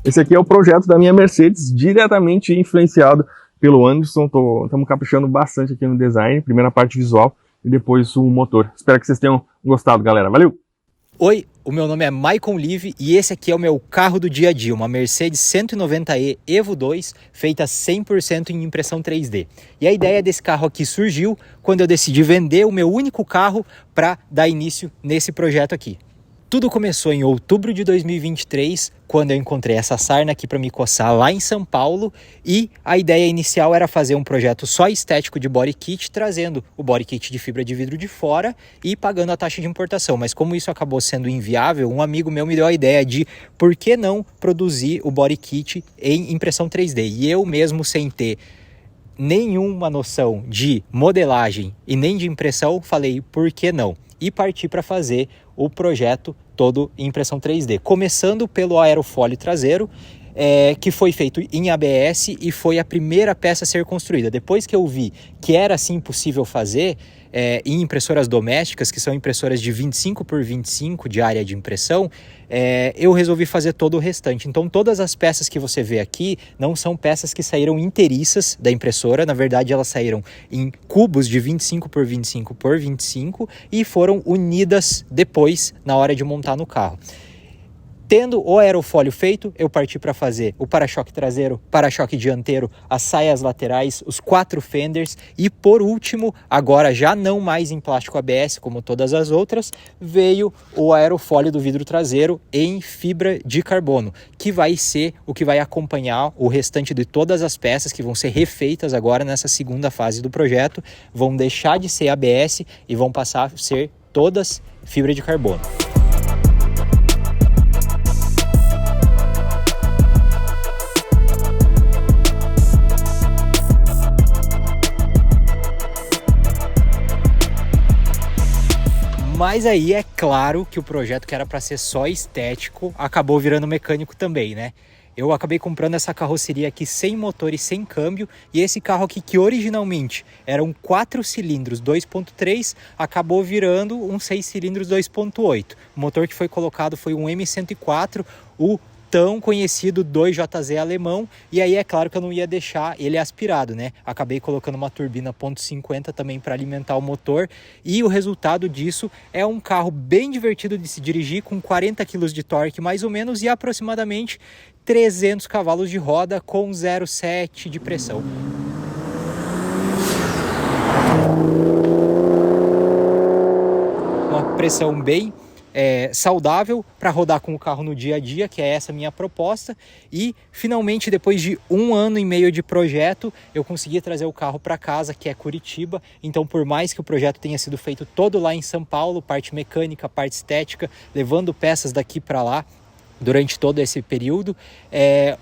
Esse aqui é o projeto da minha Mercedes, diretamente influenciado pelo Anderson. Estamos caprichando bastante aqui no design, primeira parte visual e depois o motor. Espero que vocês tenham gostado, galera. Valeu! Oi, o meu nome é Maicon Live e esse aqui é o meu carro do dia a dia, uma Mercedes 190e Evo 2 feita 100% em impressão 3D. E a ideia desse carro aqui surgiu quando eu decidi vender o meu único carro para dar início nesse projeto aqui. Tudo começou em outubro de 2023, quando eu encontrei essa sarna aqui para me coçar lá em São Paulo, e a ideia inicial era fazer um projeto só estético de body kit, trazendo o body kit de fibra de vidro de fora e pagando a taxa de importação. Mas como isso acabou sendo inviável, um amigo meu me deu a ideia de por que não produzir o body kit em impressão 3D. E eu mesmo, sem ter nenhuma noção de modelagem e nem de impressão, falei por que não? E parti para fazer o projeto todo em impressão 3D. Começando pelo aerofólio traseiro, que foi feito em ABS e foi a primeira peça a ser construída. Depois que eu vi que era assim possível fazer em impressoras domésticas, que são impressoras de 25 por 25 de área de impressão, eu resolvi fazer todo o restante. Então todas as peças que você vê aqui não são peças que saíram inteiriças da impressora, na verdade elas saíram em cubos de 25 por 25 por 25 e foram unidas depois na hora de montar no carro. Tendo o aerofólio feito, eu parti para fazer o para-choque traseiro, para-choque dianteiro, as saias laterais, os 4 fenders e, por último, agora já não mais em plástico ABS como todas as outras, veio o aerofólio do vidro traseiro em fibra de carbono, que vai ser o que vai acompanhar o restante de todas as peças que vão ser refeitas agora nessa segunda fase do projeto, vão deixar de ser ABS e vão passar a ser todas fibra de carbono. Mas aí é claro que o projeto que era para ser só estético acabou virando mecânico também, né? Eu acabei comprando essa carroceria aqui sem motor e sem câmbio, e esse carro aqui que originalmente era um 4 cilindros 2.3 acabou virando um 6 cilindros 2.8. O motor que foi colocado foi um M104, o tão conhecido 2JZ alemão, e aí é claro que eu não ia deixar ele aspirado, né? Acabei colocando uma turbina .50 também para alimentar o motor, e o resultado disso é um carro bem divertido de se dirigir, com 40 kg de torque mais ou menos e aproximadamente 300 cavalos de roda com 0,7 de pressão. Uma pressão bem saudável para rodar com o carro no dia a dia, que é essa minha proposta. E finalmente, depois de 1 ano e meio de projeto, eu consegui trazer o carro para casa, que é Curitiba. Então, por mais que o projeto tenha sido feito todo lá em São Paulo, parte mecânica, parte estética, levando peças daqui para lá durante todo esse período,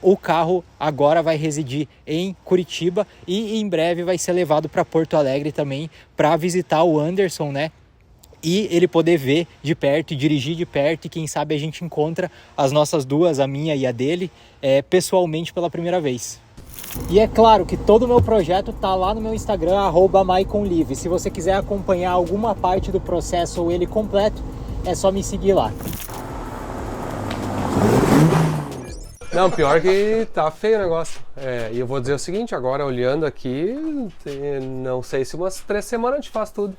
o carro agora vai residir em Curitiba e em breve vai ser levado para Porto Alegre também para visitar o Anderson, né? E ele poder ver de perto e dirigir de perto, e quem sabe a gente encontra as nossas duas, a minha e a dele, pessoalmente pela primeira vez. E é claro que todo o meu projeto tá lá no meu Instagram, @maiconlive. Se você quiser acompanhar alguma parte do processo ou ele completo, é só me seguir lá. Não, pior que tá feio o negócio. E eu vou dizer o seguinte, agora olhando aqui, não sei se umas 3 semanas a gente faz tudo.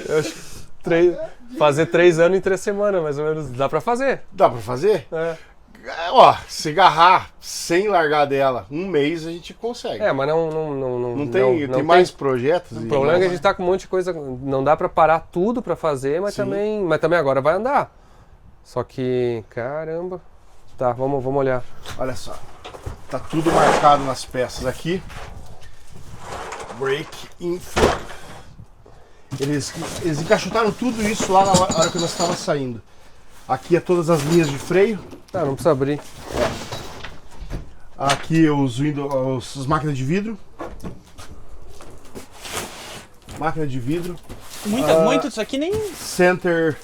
Eu acho que fazer 3 anos em 3 semanas, mais ou menos, dá pra fazer. Dá pra fazer? Ó, se agarrar sem largar dela 1 mês, a gente consegue. Mas não tem mais projetos. O problema é que a gente tá com um monte de coisa, não dá pra parar tudo pra fazer, mas também agora vai andar. Só que, caramba. Tá, vamos olhar. Olha só, tá tudo marcado nas peças aqui. Break info. Eles encaixotaram tudo isso lá na hora que nós estávamos saindo. Aqui é todas as linhas de freio. Tá, não precisa abrir. Aqui as máquinas de vidro. Máquina de vidro. Muito disso aqui nem... Center,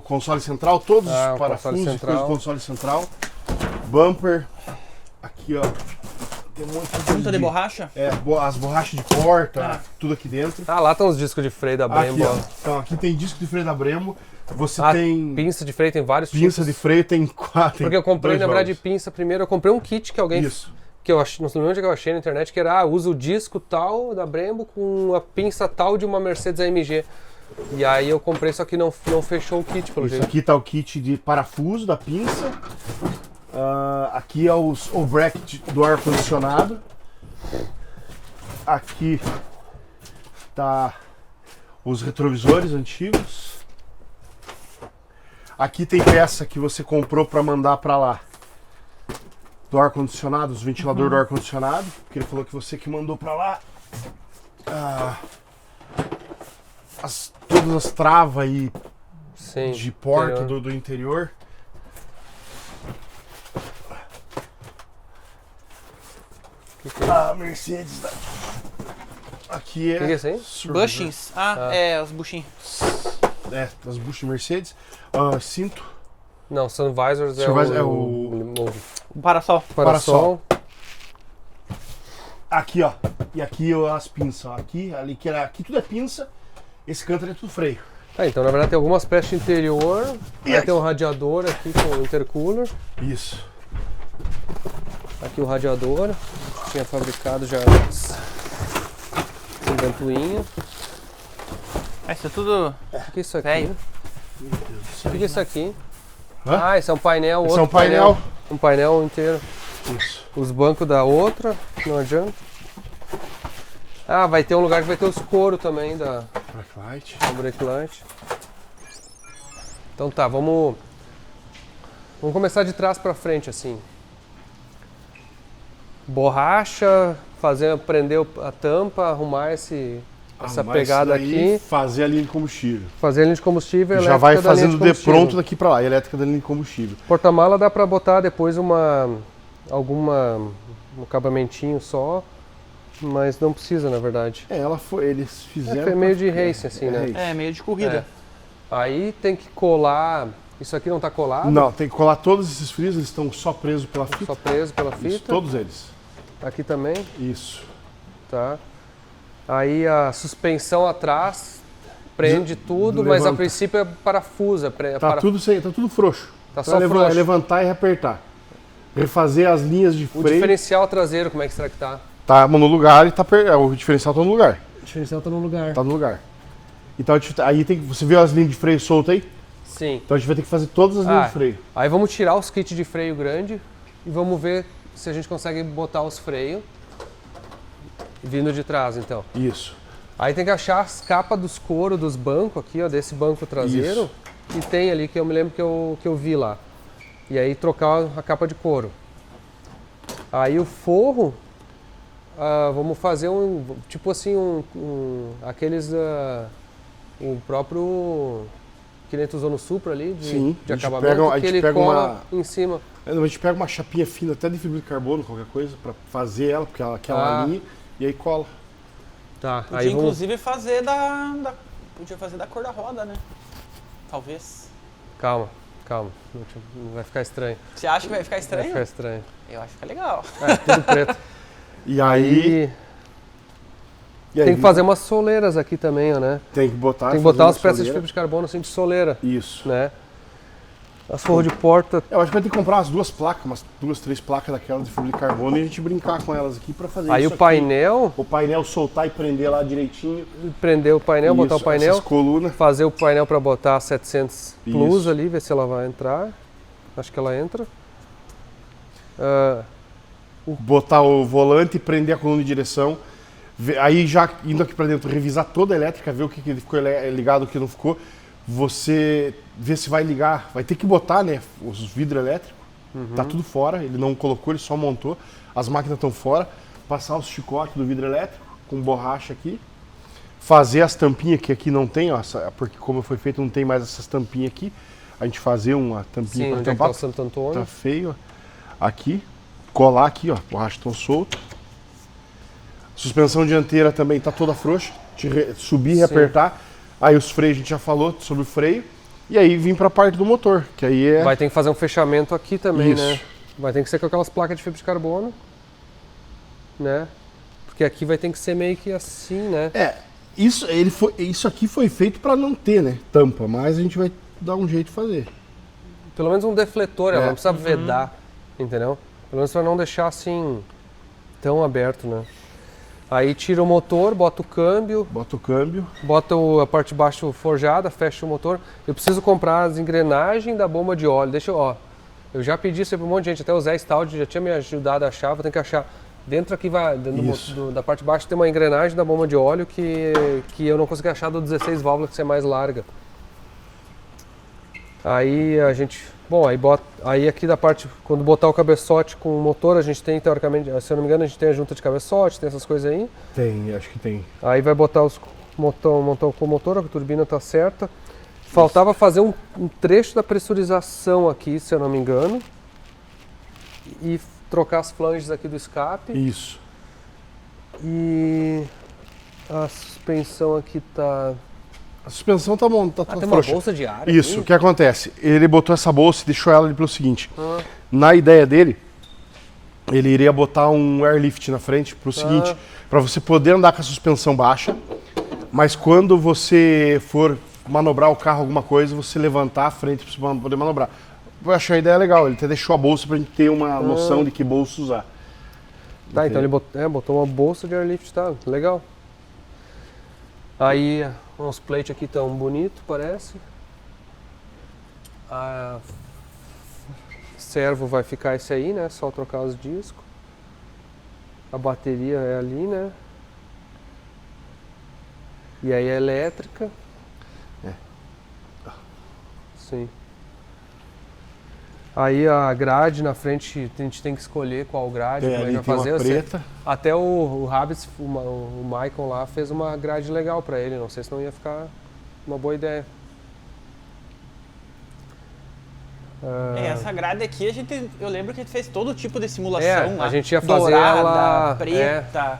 console central, todos os parafusos, console central. Bumper. Aqui, ó. Tem um monte de Junta de borracha? As borrachas de porta, tudo aqui dentro. Lá estão os discos de freio da Brembo. Aqui, então, aqui tem disco de freio da Brembo. Você tem... Pinça de freio tem vários tipos. Pinça de freio tem 4. Porque eu comprei, na verdade, de pinça primeiro. Eu comprei um kit que alguém... Isso. Que eu achei, não sei onde que eu achei na internet, que era, usa o disco tal da Brembo com a pinça tal de uma Mercedes AMG. E aí eu comprei, só que não fechou o kit, pelo jeito. Aqui tá o kit de parafuso da pinça. Aqui é o bracket do ar-condicionado. Aqui tá os retrovisores antigos. Aqui tem peça que você comprou para mandar para lá do ar-condicionado, os ventiladores do ar-condicionado, porque ele falou que você que mandou para lá. Todas as travas aí de porta do interior. Mercedes. Aqui O que é isso aí? Bushings. Os buchinhos. As buchas Mercedes. Cinto. Não, Sun Visors Sun Visors é o Parasol. parasol. Aqui, ó. E aqui as pinças, ó. Aqui, ali, aqui tudo é pinça. Esse canto é tudo freio. Então na verdade tem algumas peças interior. Aí tem um radiador aqui com intercooler. Isso. Aqui o radiador. A gente tinha fabricado já antes. Com ventoinha. Isso é tudo O que é isso aqui? velho. O que é isso aqui? Hã? Ah, esse é um painel. Esse outro é um painel. Um painel inteiro. Isso. Os bancos da outra, não adianta. Ah, vai ter um lugar que vai ter os coros também da Backlight. brake light. Então tá, vamos começar de trás pra frente assim. Borracha, prender a tampa, arrumar essa pegada aqui. Fazer a linha de combustível. Fazer a linha de combustível, Já elétrica vai da linha fazendo de combustível. pronto daqui pra lá, elétrica da linha de combustível. Porta-mala dá pra botar depois um acabamentinho só, mas não precisa na verdade. Eles fizeram. É meio de racing assim, né? race. É, meio de corrida. Aí tem que colar. Isso aqui não tá colado? Não, tem que colar todos esses frios, eles estão só presos pela fita. Só preso pela fita. Isso, todos eles. Aqui também, Isso. tá? Aí a suspensão atrás prende tudo, mas a levanta. princípio é parafusa. Tá tudo frouxo. Tá Então só frouxo. É levantar e reapertar. Refazer as linhas de O freio. diferencial traseiro, como é que será que tá? Tá no lugar e o diferencial tá no lugar. O diferencial tá no lugar. Tá no lugar. Então aí você viu as linhas de freio soltas aí? Sim. Então a gente vai ter que fazer todas as linhas de freio. Aí vamos tirar os kits de freio grande e vamos ver se a gente consegue botar os freios vindo de trás, então. Isso. Aí tem que achar as capas dos coros dos bancos aqui, ó, desse banco traseiro. Isso. E tem ali que eu me lembro que eu vi lá. E aí trocar a capa de couro. Aí o forro, vamos fazer tipo assim, aqueles, o próprio, que nem tu usou no Supra ali, Sim, de a gente acabamento, pega- a que gente ele pega cola em cima. A gente pega uma chapinha fina, até de fibra de carbono, qualquer coisa, pra fazer ela, porque aquela linha, e aí cola. Tá, Podia aí vamos... inclusive fazer podia fazer da cor da roda, né? Talvez. Calma. Não vai ficar estranho. Você acha que vai ficar Vai estranho? ficar estranho. Eu acho que fica legal. É, tudo preto. E aí, Tem que fazer umas soleiras aqui também, ó, né? Tem que botar. Tem que fazer botar uma umas peças de soleira. fibra de carbono assim de soleira, Isso. né? As forro de porta. Eu acho que vai ter que comprar umas 2 placas, umas 2, 3 placas daquelas de fibra de carbono e a gente brincar com elas aqui pra fazer Aí isso o painel, aqui. O painel soltar e prender lá direitinho. prender o painel, botar o Isso, painel, essas colunas. fazer o painel para botar a 700 Plus Isso. ali, ver se ela vai entrar. Acho que ela entra. Botar o volante e prender a coluna de direção. Aí já indo aqui pra dentro, revisar toda a elétrica, ver o que ficou ligado, o que não ficou. Você vê se vai ligar, vai ter que botar, né, os vidros elétricos. Tá tudo fora, ele não colocou, ele só montou. As máquinas estão fora. Passar os chicotes do vidro elétrico com borracha aqui. Fazer as tampinhas que aqui não tem, ó, porque como foi feito não tem mais essas tampinhas aqui. A gente fazer uma tampinha sim, para onde é que tá tampar. o Santo Antônio. Tá feio, ó. Aqui. Colar aqui, ó. Borracha tão solta. Suspensão dianteira também tá toda frouxa. Subir e Sim. apertar. Aí os freios a gente já falou sobre o freio. E aí vim pra parte do motor, que aí é... Vai ter que fazer um fechamento aqui também, Isso. né? Vai ter que ser com aquelas placas de fibra de carbono, né? Porque aqui vai ter que ser meio que assim, né? Isso aqui foi feito pra não ter, né? Tampa, mas a gente vai dar um jeito de fazer. Pelo menos um defletor, ela É. não precisa vedar, entendeu? Pelo menos pra não deixar assim tão aberto, né? Aí tira o motor, bota o câmbio, Bota o câmbio. bota a parte de baixo forjada, fecha o motor. Eu preciso comprar as engrenagens da bomba de óleo. Deixa eu, ó. Eu já pedi isso aí pra um monte de gente, até o Zé Staldi já tinha me ajudado a achar, vou ter que achar. Dentro aqui da parte de baixo tem uma engrenagem da bomba de óleo que eu não consegui achar do 16 válvulas, que é mais larga. Aí a gente, bom, aí aqui da parte, quando botar o cabeçote com o motor, a gente tem, teoricamente, se eu não me engano, a gente tem a junta de cabeçote, tem essas coisas aí. Tem, acho que tem. Aí vai botar montar com o motor, a turbina tá certa. Faltava fazer um trecho da pressurização aqui, se eu não me engano. E trocar as flanges aqui do escape. Isso. E a suspensão aqui tá A suspensão tá bom, tá Tem uma frouxa. bolsa de ar Isso, o aqui. que acontece? Ele botou essa bolsa e deixou ela ali pelo seguinte. Na ideia dele, ele iria botar um airlift na frente pro seguinte, para você poder andar com a suspensão baixa, mas quando você for manobrar o carro alguma coisa, você levantar a frente para você poder manobrar. Eu achei a ideia legal, ele até deixou a bolsa pra gente ter uma noção de que bolsa usar. Tá, então ele botou uma bolsa de airlift, tá? Legal. Aí, os plates aqui tão bonito, parece. A servo vai ficar esse aí, né? Só trocar os discos. A bateria é ali, né? E aí a elétrica. Sim. Aí a grade na frente, a gente tem que escolher qual grade, como é que Ali vai tem uma fazer. preta. Até o Habits, o Maicon lá, fez uma grade legal pra ele. Não sei se não ia ficar uma boa ideia. Essa grade aqui, eu lembro que a gente fez todo tipo de simulação lá. A gente ia fazer dourada, ela... preta.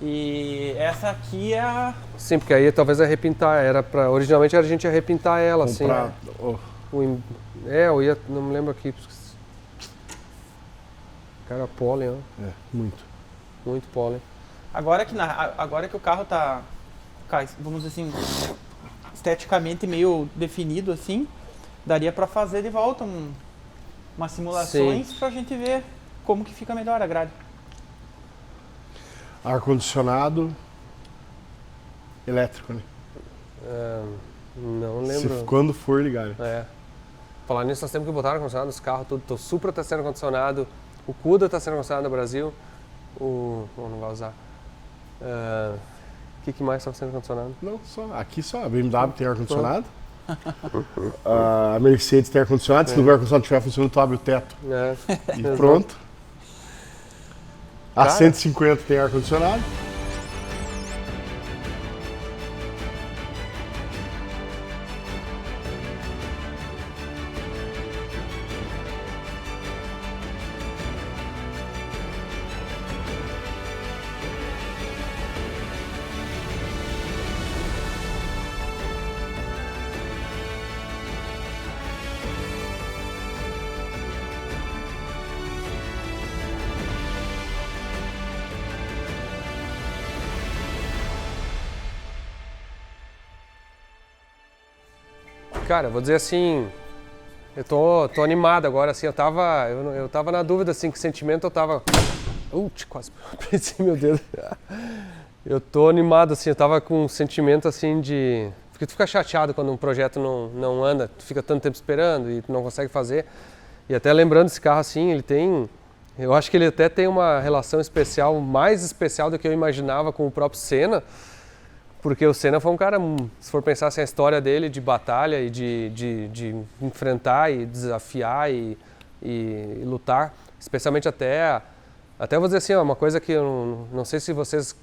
E essa aqui é a... Sim, porque aí talvez ia repintar. Originalmente a gente ia repintar ela, assim. Eu ia... Não me lembro aqui. Cara, pólen, ó. Muito. Muito pólen. Agora que o carro tá, vamos dizer assim, esteticamente meio definido assim, daria pra fazer de volta umas simulações pra gente ver como que fica melhor a grade. Ar-condicionado elétrico, né? Não lembro. Quando for ligar. Né? Falar nisso, nós temos que botar ar-condicionado nos carros, tudo. O Supra tá sendo ar-condicionado, o Cuda tá sendo ar-condicionado no Brasil. Não vai usar. O que mais está sendo ar-condicionado? Não, aqui só. A BMW tem ar-condicionado. A Mercedes tem ar-condicionado. Se o ar-condicionado estiver funcionando, tu abre o teto. E pronto. A 150 tem ar-condicionado. Cara, vou dizer assim, eu tô animado agora, assim, eu tava na dúvida, assim, que sentimento eu tava... quase pensei, meu Deus. Eu tô animado, assim, eu tava com um sentimento, assim, de... Porque tu fica chateado quando um projeto não anda, tu fica tanto tempo esperando e tu não consegue fazer. E até lembrando esse carro, assim, ele tem... Eu acho que ele até tem uma relação especial, mais especial do que eu imaginava com o próprio Senna. Porque o Senna foi um cara, se for pensar assim, a história dele de batalha e de enfrentar e desafiar e lutar, especialmente até vou dizer assim, uma coisa que eu não sei se vocês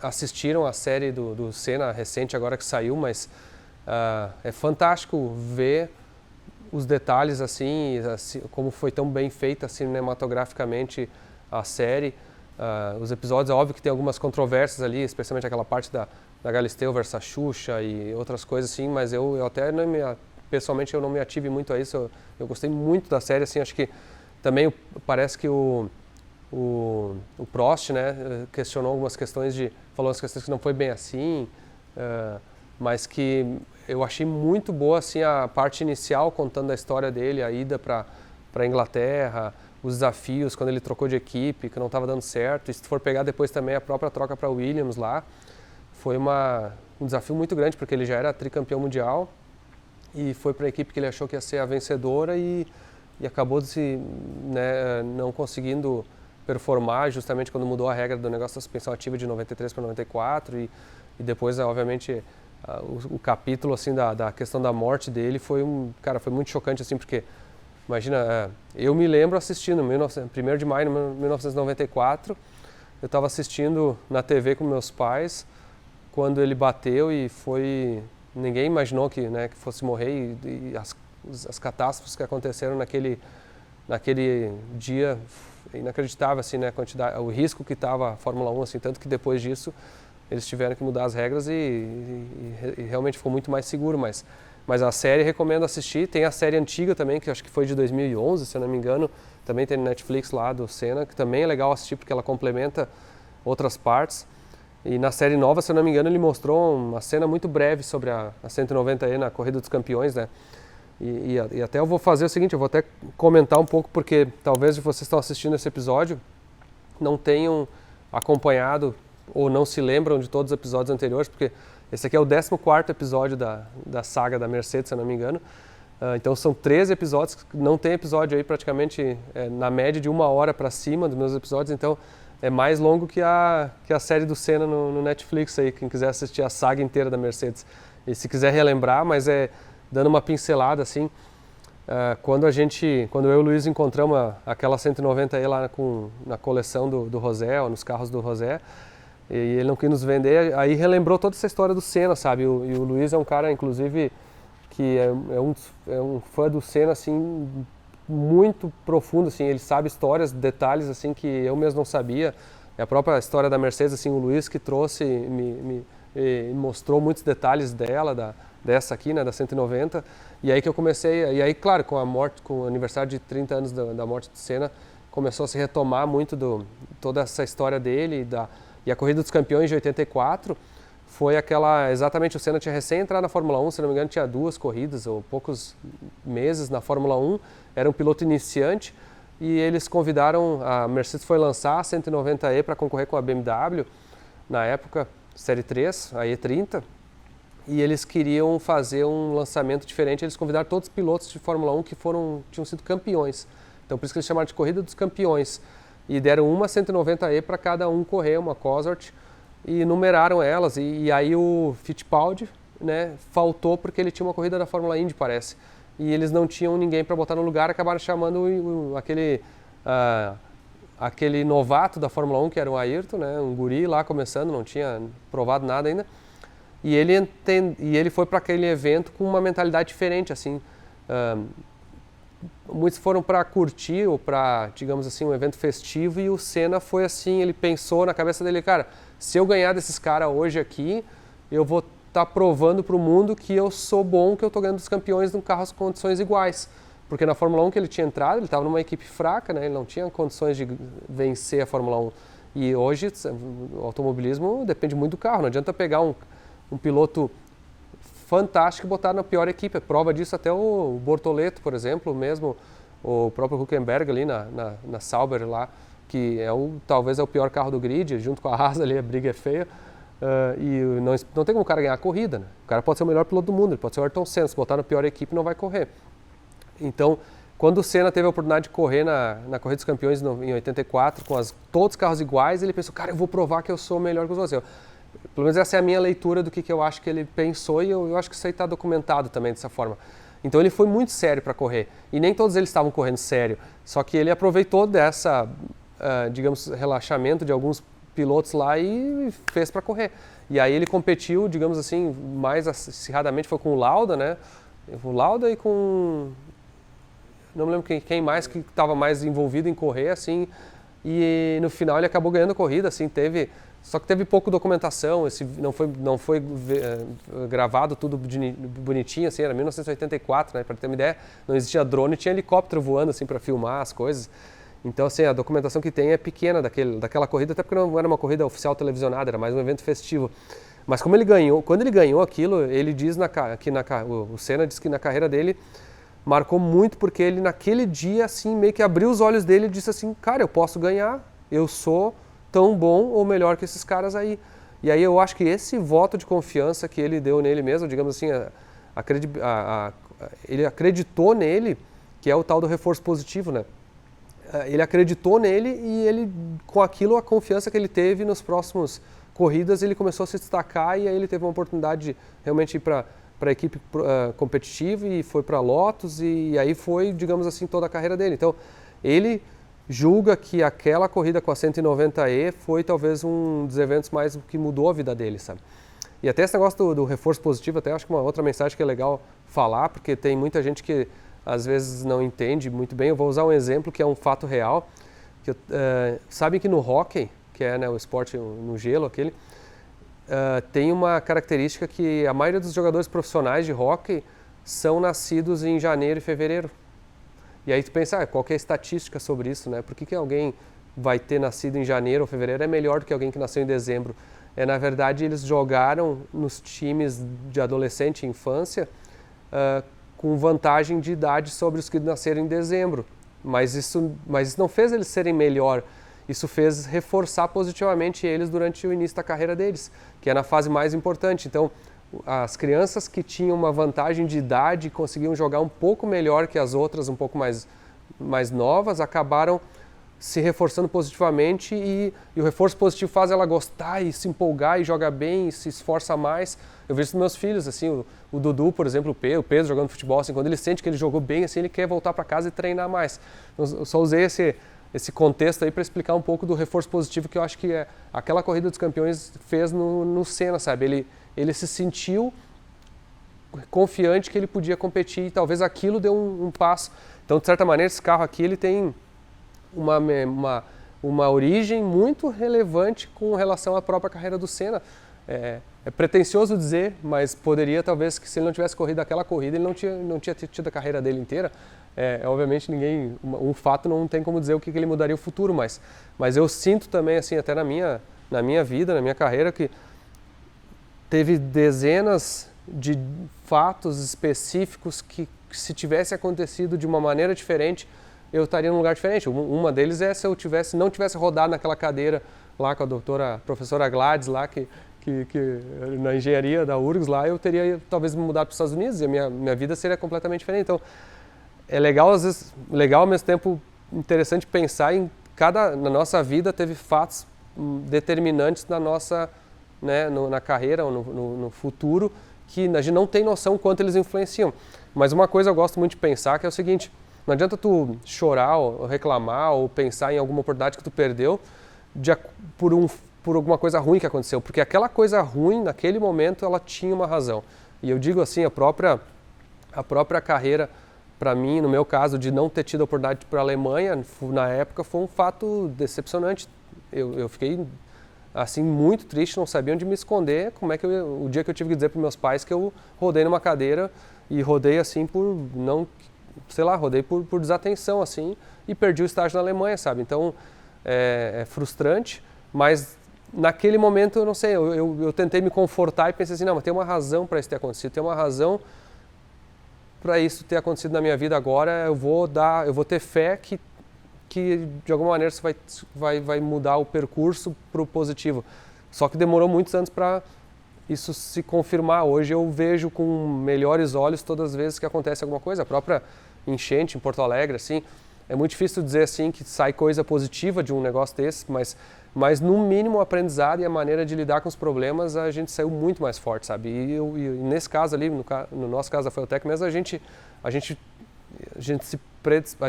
assistiram a série do Senna recente agora que saiu, mas é fantástico ver os detalhes assim, como foi tão bem feita cinematograficamente a série. Os episódios, é óbvio que tem algumas controvérsias ali, especialmente aquela parte da Galisteu versus a Xuxa e outras coisas assim, mas eu até pessoalmente eu não me ative muito a isso. Eu gostei muito da série, assim, acho que também parece que o Prost, né, questionou algumas questões falou umas questões que não foi bem assim, mas que eu achei muito boa assim a parte inicial contando a história dele, a ida para a Inglaterra, os desafios quando ele trocou de equipe, que não estava dando certo. E se for pegar depois também a própria troca para Williams lá, foi um desafio muito grande, porque ele já era tricampeão mundial e foi para a equipe que ele achou que ia ser a vencedora e acabou não conseguindo performar justamente quando mudou a regra do negócio da suspensão ativa de 93 para 94 e depois, obviamente, o capítulo assim da questão da morte dele foi foi muito chocante, assim, porque imagina, eu me lembro assistindo, 1º de maio de 1994, eu estava assistindo na TV com meus pais, quando ele bateu e ninguém imaginou que fosse morrer e as catástrofes que aconteceram naquele dia, inacreditável, assim, né, o risco que estava a Fórmula 1, assim, tanto que depois disso eles tiveram que mudar as regras e realmente ficou muito mais seguro, mas a série recomendo assistir. Tem a série antiga também, que acho que foi de 2011, se eu não me engano, também tem no Netflix lá do Senna, que também é legal assistir porque ela complementa outras partes. E na série nova, se eu não me engano, ele mostrou uma cena muito breve sobre a 190E na Corrida dos Campeões, né? E até eu vou fazer o seguinte, eu vou até comentar um pouco, porque talvez vocês estão assistindo esse episódio não tenham acompanhado ou não se lembram de todos os episódios anteriores, porque esse aqui é o 14º episódio da saga da Mercedes, se eu não me engano. Então são 13 episódios, não tem episódio aí praticamente na média de 1 hora para cima dos meus episódios, então é mais longo que a série do Senna no Netflix aí, quem quiser assistir a saga inteira da Mercedes. E se quiser relembrar, mas dando uma pincelada assim, quando eu e o Luiz encontramos aquela 190E lá na coleção do Rosé, ou nos carros do Rosé, e ele não quis nos vender, aí relembrou toda essa história do Senna, sabe? E o Luiz é um cara, inclusive, que é um fã do Senna, assim, muito profundo, assim, ele sabe histórias, detalhes, assim, que eu mesmo não sabia. É a própria história da Mercedes, assim, o Luiz que trouxe, me mostrou muitos detalhes dessa aqui, né, da 190, e aí que eu comecei, e aí, claro, com o aniversário de 30 anos da morte do Senna, começou a se retomar muito toda essa história dele, e a Corrida dos Campeões de 84, foi exatamente, o Senna tinha recém entrado na Fórmula 1, se não me engano tinha 2 corridas ou poucos meses na Fórmula 1, era um piloto iniciante e eles convidaram, a Mercedes foi lançar a 190E para concorrer com a BMW, na época, Série 3, a E30, e eles queriam fazer um lançamento diferente, eles convidaram todos os pilotos de Fórmula 1 que tinham sido campeões, então por isso que eles chamaram de Corrida dos Campeões, e deram uma 190E para cada um correr, uma Cosworth, e numeraram elas, e aí o Fittipaldi, né, faltou porque ele tinha uma corrida da Fórmula Indy, parece, e eles não tinham ninguém para botar no lugar, acabaram chamando aquele novato da Fórmula 1, que era o Ayrton, né, um guri lá começando, não tinha provado nada ainda, e ele foi para aquele evento com uma mentalidade diferente, assim, muitos foram para curtir ou para, digamos assim, um evento festivo, e o Senna foi assim, ele pensou na cabeça dele, cara, se eu ganhar desses caras hoje aqui, eu vou estar provando para o mundo que eu sou bom, que eu estou ganhando dos campeões num carro com condições iguais. Porque na Fórmula 1 que ele tinha entrado, ele estava numa equipe fraca, né? Ele não tinha condições de vencer a Fórmula 1. E hoje o automobilismo depende muito do carro, não adianta pegar um piloto fantástico e botar na pior equipe. Prova disso até o Bortoleto, por exemplo, mesmo o próprio Hülkenberg ali na Sauber lá, que talvez é o pior carro do grid, junto com a Haas ali, a briga é feia, e não tem como o cara ganhar a corrida, né? O cara pode ser o melhor piloto do mundo, ele pode ser o Ayrton Senna, se botar na pior equipe não vai correr. Então, quando o Senna teve a oportunidade de correr na Corrida dos Campeões em 84, com todos os carros iguais, ele pensou, cara, eu vou provar que eu sou melhor que os outros. Pelo menos essa é a minha leitura do que eu acho que ele pensou, e eu acho que isso aí está documentado também dessa forma. Então ele foi muito sério para correr, e nem todos eles estavam correndo sério, só que ele aproveitou dessa, digamos, relaxamento de alguns pilotos lá e fez para correr. E aí ele competiu, digamos assim, mais acirradamente, foi com o Lauda, né? O Lauda e com... não me lembro quem mais que estava mais envolvido em correr, assim, e no final ele acabou ganhando a corrida, assim, só que teve pouco documentação, não foi gravado tudo bonitinho, assim, era 1984, né, para ter uma ideia, não existia drone, tinha helicóptero voando, assim, para filmar as coisas. Então, assim, a documentação que tem é pequena daquela corrida, até porque não era uma corrida oficial televisionada, era mais um evento festivo. Mas quando ele ganhou aquilo, ele diz o Senna diz que na carreira dele marcou muito, porque ele naquele dia, assim, meio que abriu os olhos dele e disse assim, cara, eu posso ganhar, eu sou tão bom ou melhor que esses caras aí. E aí eu acho que esse voto de confiança que ele deu nele mesmo, digamos assim, ele acreditou nele, que é o tal do reforço positivo, né? Ele acreditou nele, e ele, com aquilo, a confiança que ele teve nos próximos corridas, ele começou a se destacar, e aí ele teve uma oportunidade de realmente ir para a equipe competitiva, e foi para a Lotus, e aí foi, digamos assim, toda a carreira dele. Então, ele julga que aquela corrida com a 190E foi talvez um dos eventos mais que mudou a vida dele, sabe? E até esse negócio do reforço positivo, até acho que uma outra mensagem que é legal falar, porque tem muita gente que às vezes não entende muito bem. Eu vou usar um exemplo que é um fato real. Sabem que no hóquei, que é, né, o esporte no gelo, tem uma característica que a maioria dos jogadores profissionais de hóquei são nascidos em janeiro e fevereiro. E aí tu pensa, qual que é a estatística sobre isso, né? Por que alguém vai ter nascido em janeiro ou fevereiro é melhor do que alguém que nasceu em dezembro? Na verdade, eles jogaram nos times de adolescente e infância com vantagem de idade sobre os que nasceram em dezembro. Mas isso não fez eles serem melhor. Isso fez reforçar positivamente eles durante o início da carreira deles, que é na fase mais importante. Então, as crianças que tinham uma vantagem de idade e conseguiam jogar um pouco melhor que as outras, um pouco mais novas, acabaram se reforçando positivamente e o reforço positivo faz ela gostar e se empolgar e joga bem e se esforça mais. Eu vejo isso nos meus filhos, assim, o Dudu, por exemplo, o Pedro jogando futebol, assim, quando ele sente que ele jogou bem, assim, ele quer voltar para casa e treinar mais. Eu só usei esse contexto aí para explicar um pouco do reforço positivo que eu acho que aquela corrida dos campeões fez no Senna, sabe? Ele se sentiu confiante que ele podia competir e talvez aquilo deu um passo. Então, de certa maneira, esse carro aqui ele tem uma origem muito relevante com relação à própria carreira do Senna. É pretensioso dizer, mas poderia talvez que se ele não tivesse corrido aquela corrida, ele não tinha tido a carreira dele inteira. Obviamente um fato não tem como dizer o que ele mudaria o futuro, mas eu sinto também, assim, até na minha vida, na minha carreira, que teve dezenas de fatos específicos que se tivesse acontecido de uma maneira diferente, eu estaria num lugar diferente. Uma deles é se eu não tivesse rodado naquela cadeira lá com a professora Gladys, lá que na engenharia da URGS, lá eu teria talvez me mudado para os Estados Unidos e a minha vida seria completamente diferente. Então, é legal, às vezes, legal ao mesmo tempo interessante pensar na nossa vida teve fatos determinantes na nossa, né, na carreira ou no futuro que a gente não tem noção quanto eles influenciam. Mas uma coisa eu gosto muito de pensar que é o seguinte: não adianta tu chorar ou reclamar ou pensar em alguma oportunidade que tu perdeu por alguma coisa ruim que aconteceu, porque aquela coisa ruim naquele momento ela tinha uma razão. E eu digo assim, a própria carreira para mim, no meu caso, de não ter tido a oportunidade de ir para a Alemanha, na época foi um fato decepcionante. Eu fiquei assim muito triste, não sabia onde me esconder. O dia que eu tive que dizer para meus pais que eu rodei numa cadeira e rodei assim rodei por desatenção assim e perdi o estágio na Alemanha, sabe? Então é frustrante, mas naquele momento eu não sei, eu tentei me confortar e pensei assim, não, mas tem uma razão para isso ter acontecido, tem uma razão para isso ter acontecido na minha vida agora, eu vou ter fé que de alguma maneira isso vai mudar o percurso para o positivo. Só que demorou muitos anos para isso se confirmar. Hoje eu vejo com melhores olhos todas as vezes que acontece alguma coisa. A própria enchente em Porto Alegre, assim, é muito difícil dizer assim que sai coisa positiva de um negócio desse, mas no mínimo o aprendizado e a maneira de lidar com os problemas, a gente saiu muito mais forte, sabe? E nesse caso ali, no nosso caso da Feotec mesmo, a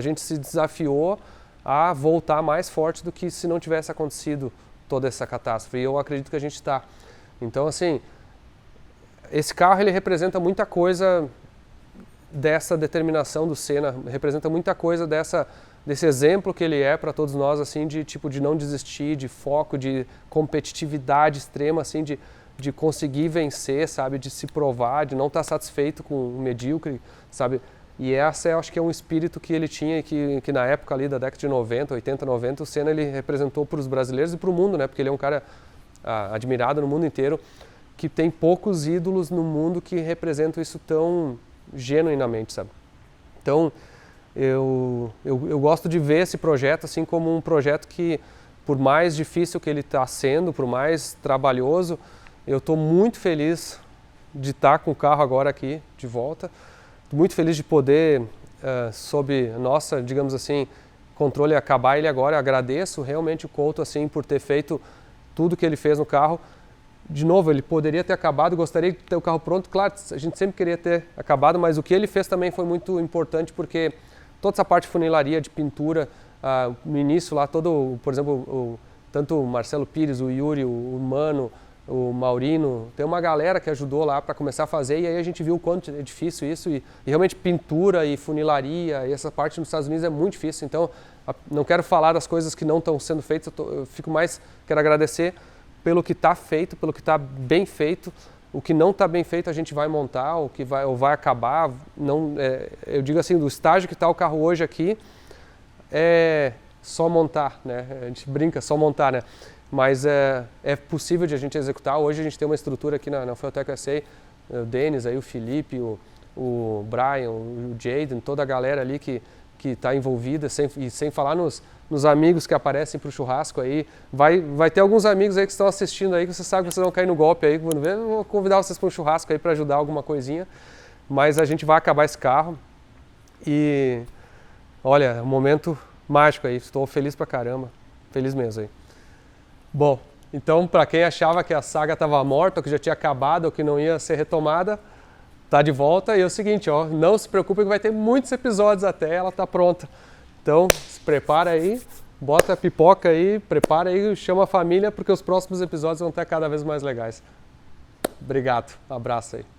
gente se desafiou a voltar mais forte do que se não tivesse acontecido toda essa catástrofe. E eu acredito que a gente está. Então, assim, esse carro ele representa muita coisa dessa determinação do Senna, representa muita coisa desse exemplo que ele é para todos nós, assim, de não desistir, de foco, de competitividade extrema, assim, de conseguir vencer, sabe, de se provar, de não estar satisfeito com o medíocre, sabe. E essa eu acho que é um espírito que ele tinha e que na época ali da década de 90, 80, 90, o Senna ele representou para os brasileiros e para o mundo, né, porque ele é um cara admirado no mundo inteiro, que tem poucos ídolos no mundo que representam isso tão genuinamente, sabe. Então, eu gosto de ver esse projeto assim como um projeto que, por mais difícil que ele está sendo, por mais trabalhoso, eu estou muito feliz de estar com o carro agora aqui de volta, muito feliz de poder, sob nossa, digamos assim, controle, acabar ele agora. Eu agradeço realmente o Couto assim, por ter feito tudo que ele fez no carro. De novo, ele poderia ter acabado, gostaria de ter o carro pronto, claro, a gente sempre queria ter acabado, mas o que ele fez também foi muito importante, porque toda essa parte de funilaria, de pintura, no início lá, por exemplo, tanto o Marcelo Pires, o Yuri, o Mano, o Maurino, tem uma galera que ajudou lá para começar a fazer, e aí a gente viu o quanto é difícil isso, e realmente pintura e funilaria, e essa parte nos Estados Unidos é muito difícil. Então não quero falar das coisas que não estão sendo feitas, quero agradecer pelo que está feito, pelo que está bem feito. O que não está bem feito a gente vai montar, o que vai acabar. Eu digo assim, do estágio que está o carro hoje aqui, é só montar, né? A gente brinca, só montar, né? Mas é possível de a gente executar. Hoje a gente tem uma estrutura aqui na Fueltech USA, o Denis, aí, o Felipe, o Brian, o Jaden, toda a galera ali que está envolvida, sem falar nos amigos que aparecem para o churrasco aí. Vai ter alguns amigos aí que estão assistindo aí, que você sabe que vocês vão cair no golpe aí, quando ver, eu vou convidar vocês para um churrasco aí para ajudar alguma coisinha. Mas a gente vai acabar esse carro e, olha, é um momento mágico aí, estou feliz pra caramba, feliz mesmo aí. Bom, então para quem achava que a saga estava morta, ou que já tinha acabado, ou que não ia ser retomada, tá de volta. E é o seguinte, ó, não se preocupe que vai ter muitos episódios até ela tá pronta. Então se prepara aí, bota a pipoca aí, prepara aí, chama a família, porque os próximos episódios vão ter cada vez mais legais. Obrigado, abraço aí.